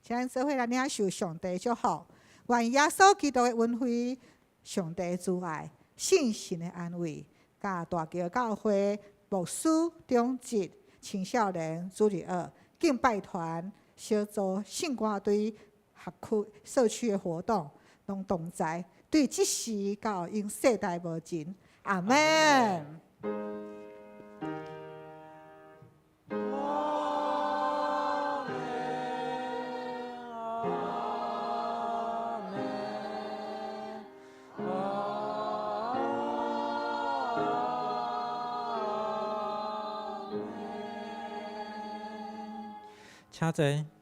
请咱做伙来领受上帝祝福。愿耶稣基督的恩惠、上帝之爱、信心的安慰，甲大桥教会牧师、长职、青少年、主日学、敬拜团、小组、圣歌队、学区、社区的活动，拢同在，对即时到因世代无尽。阿门。请坐。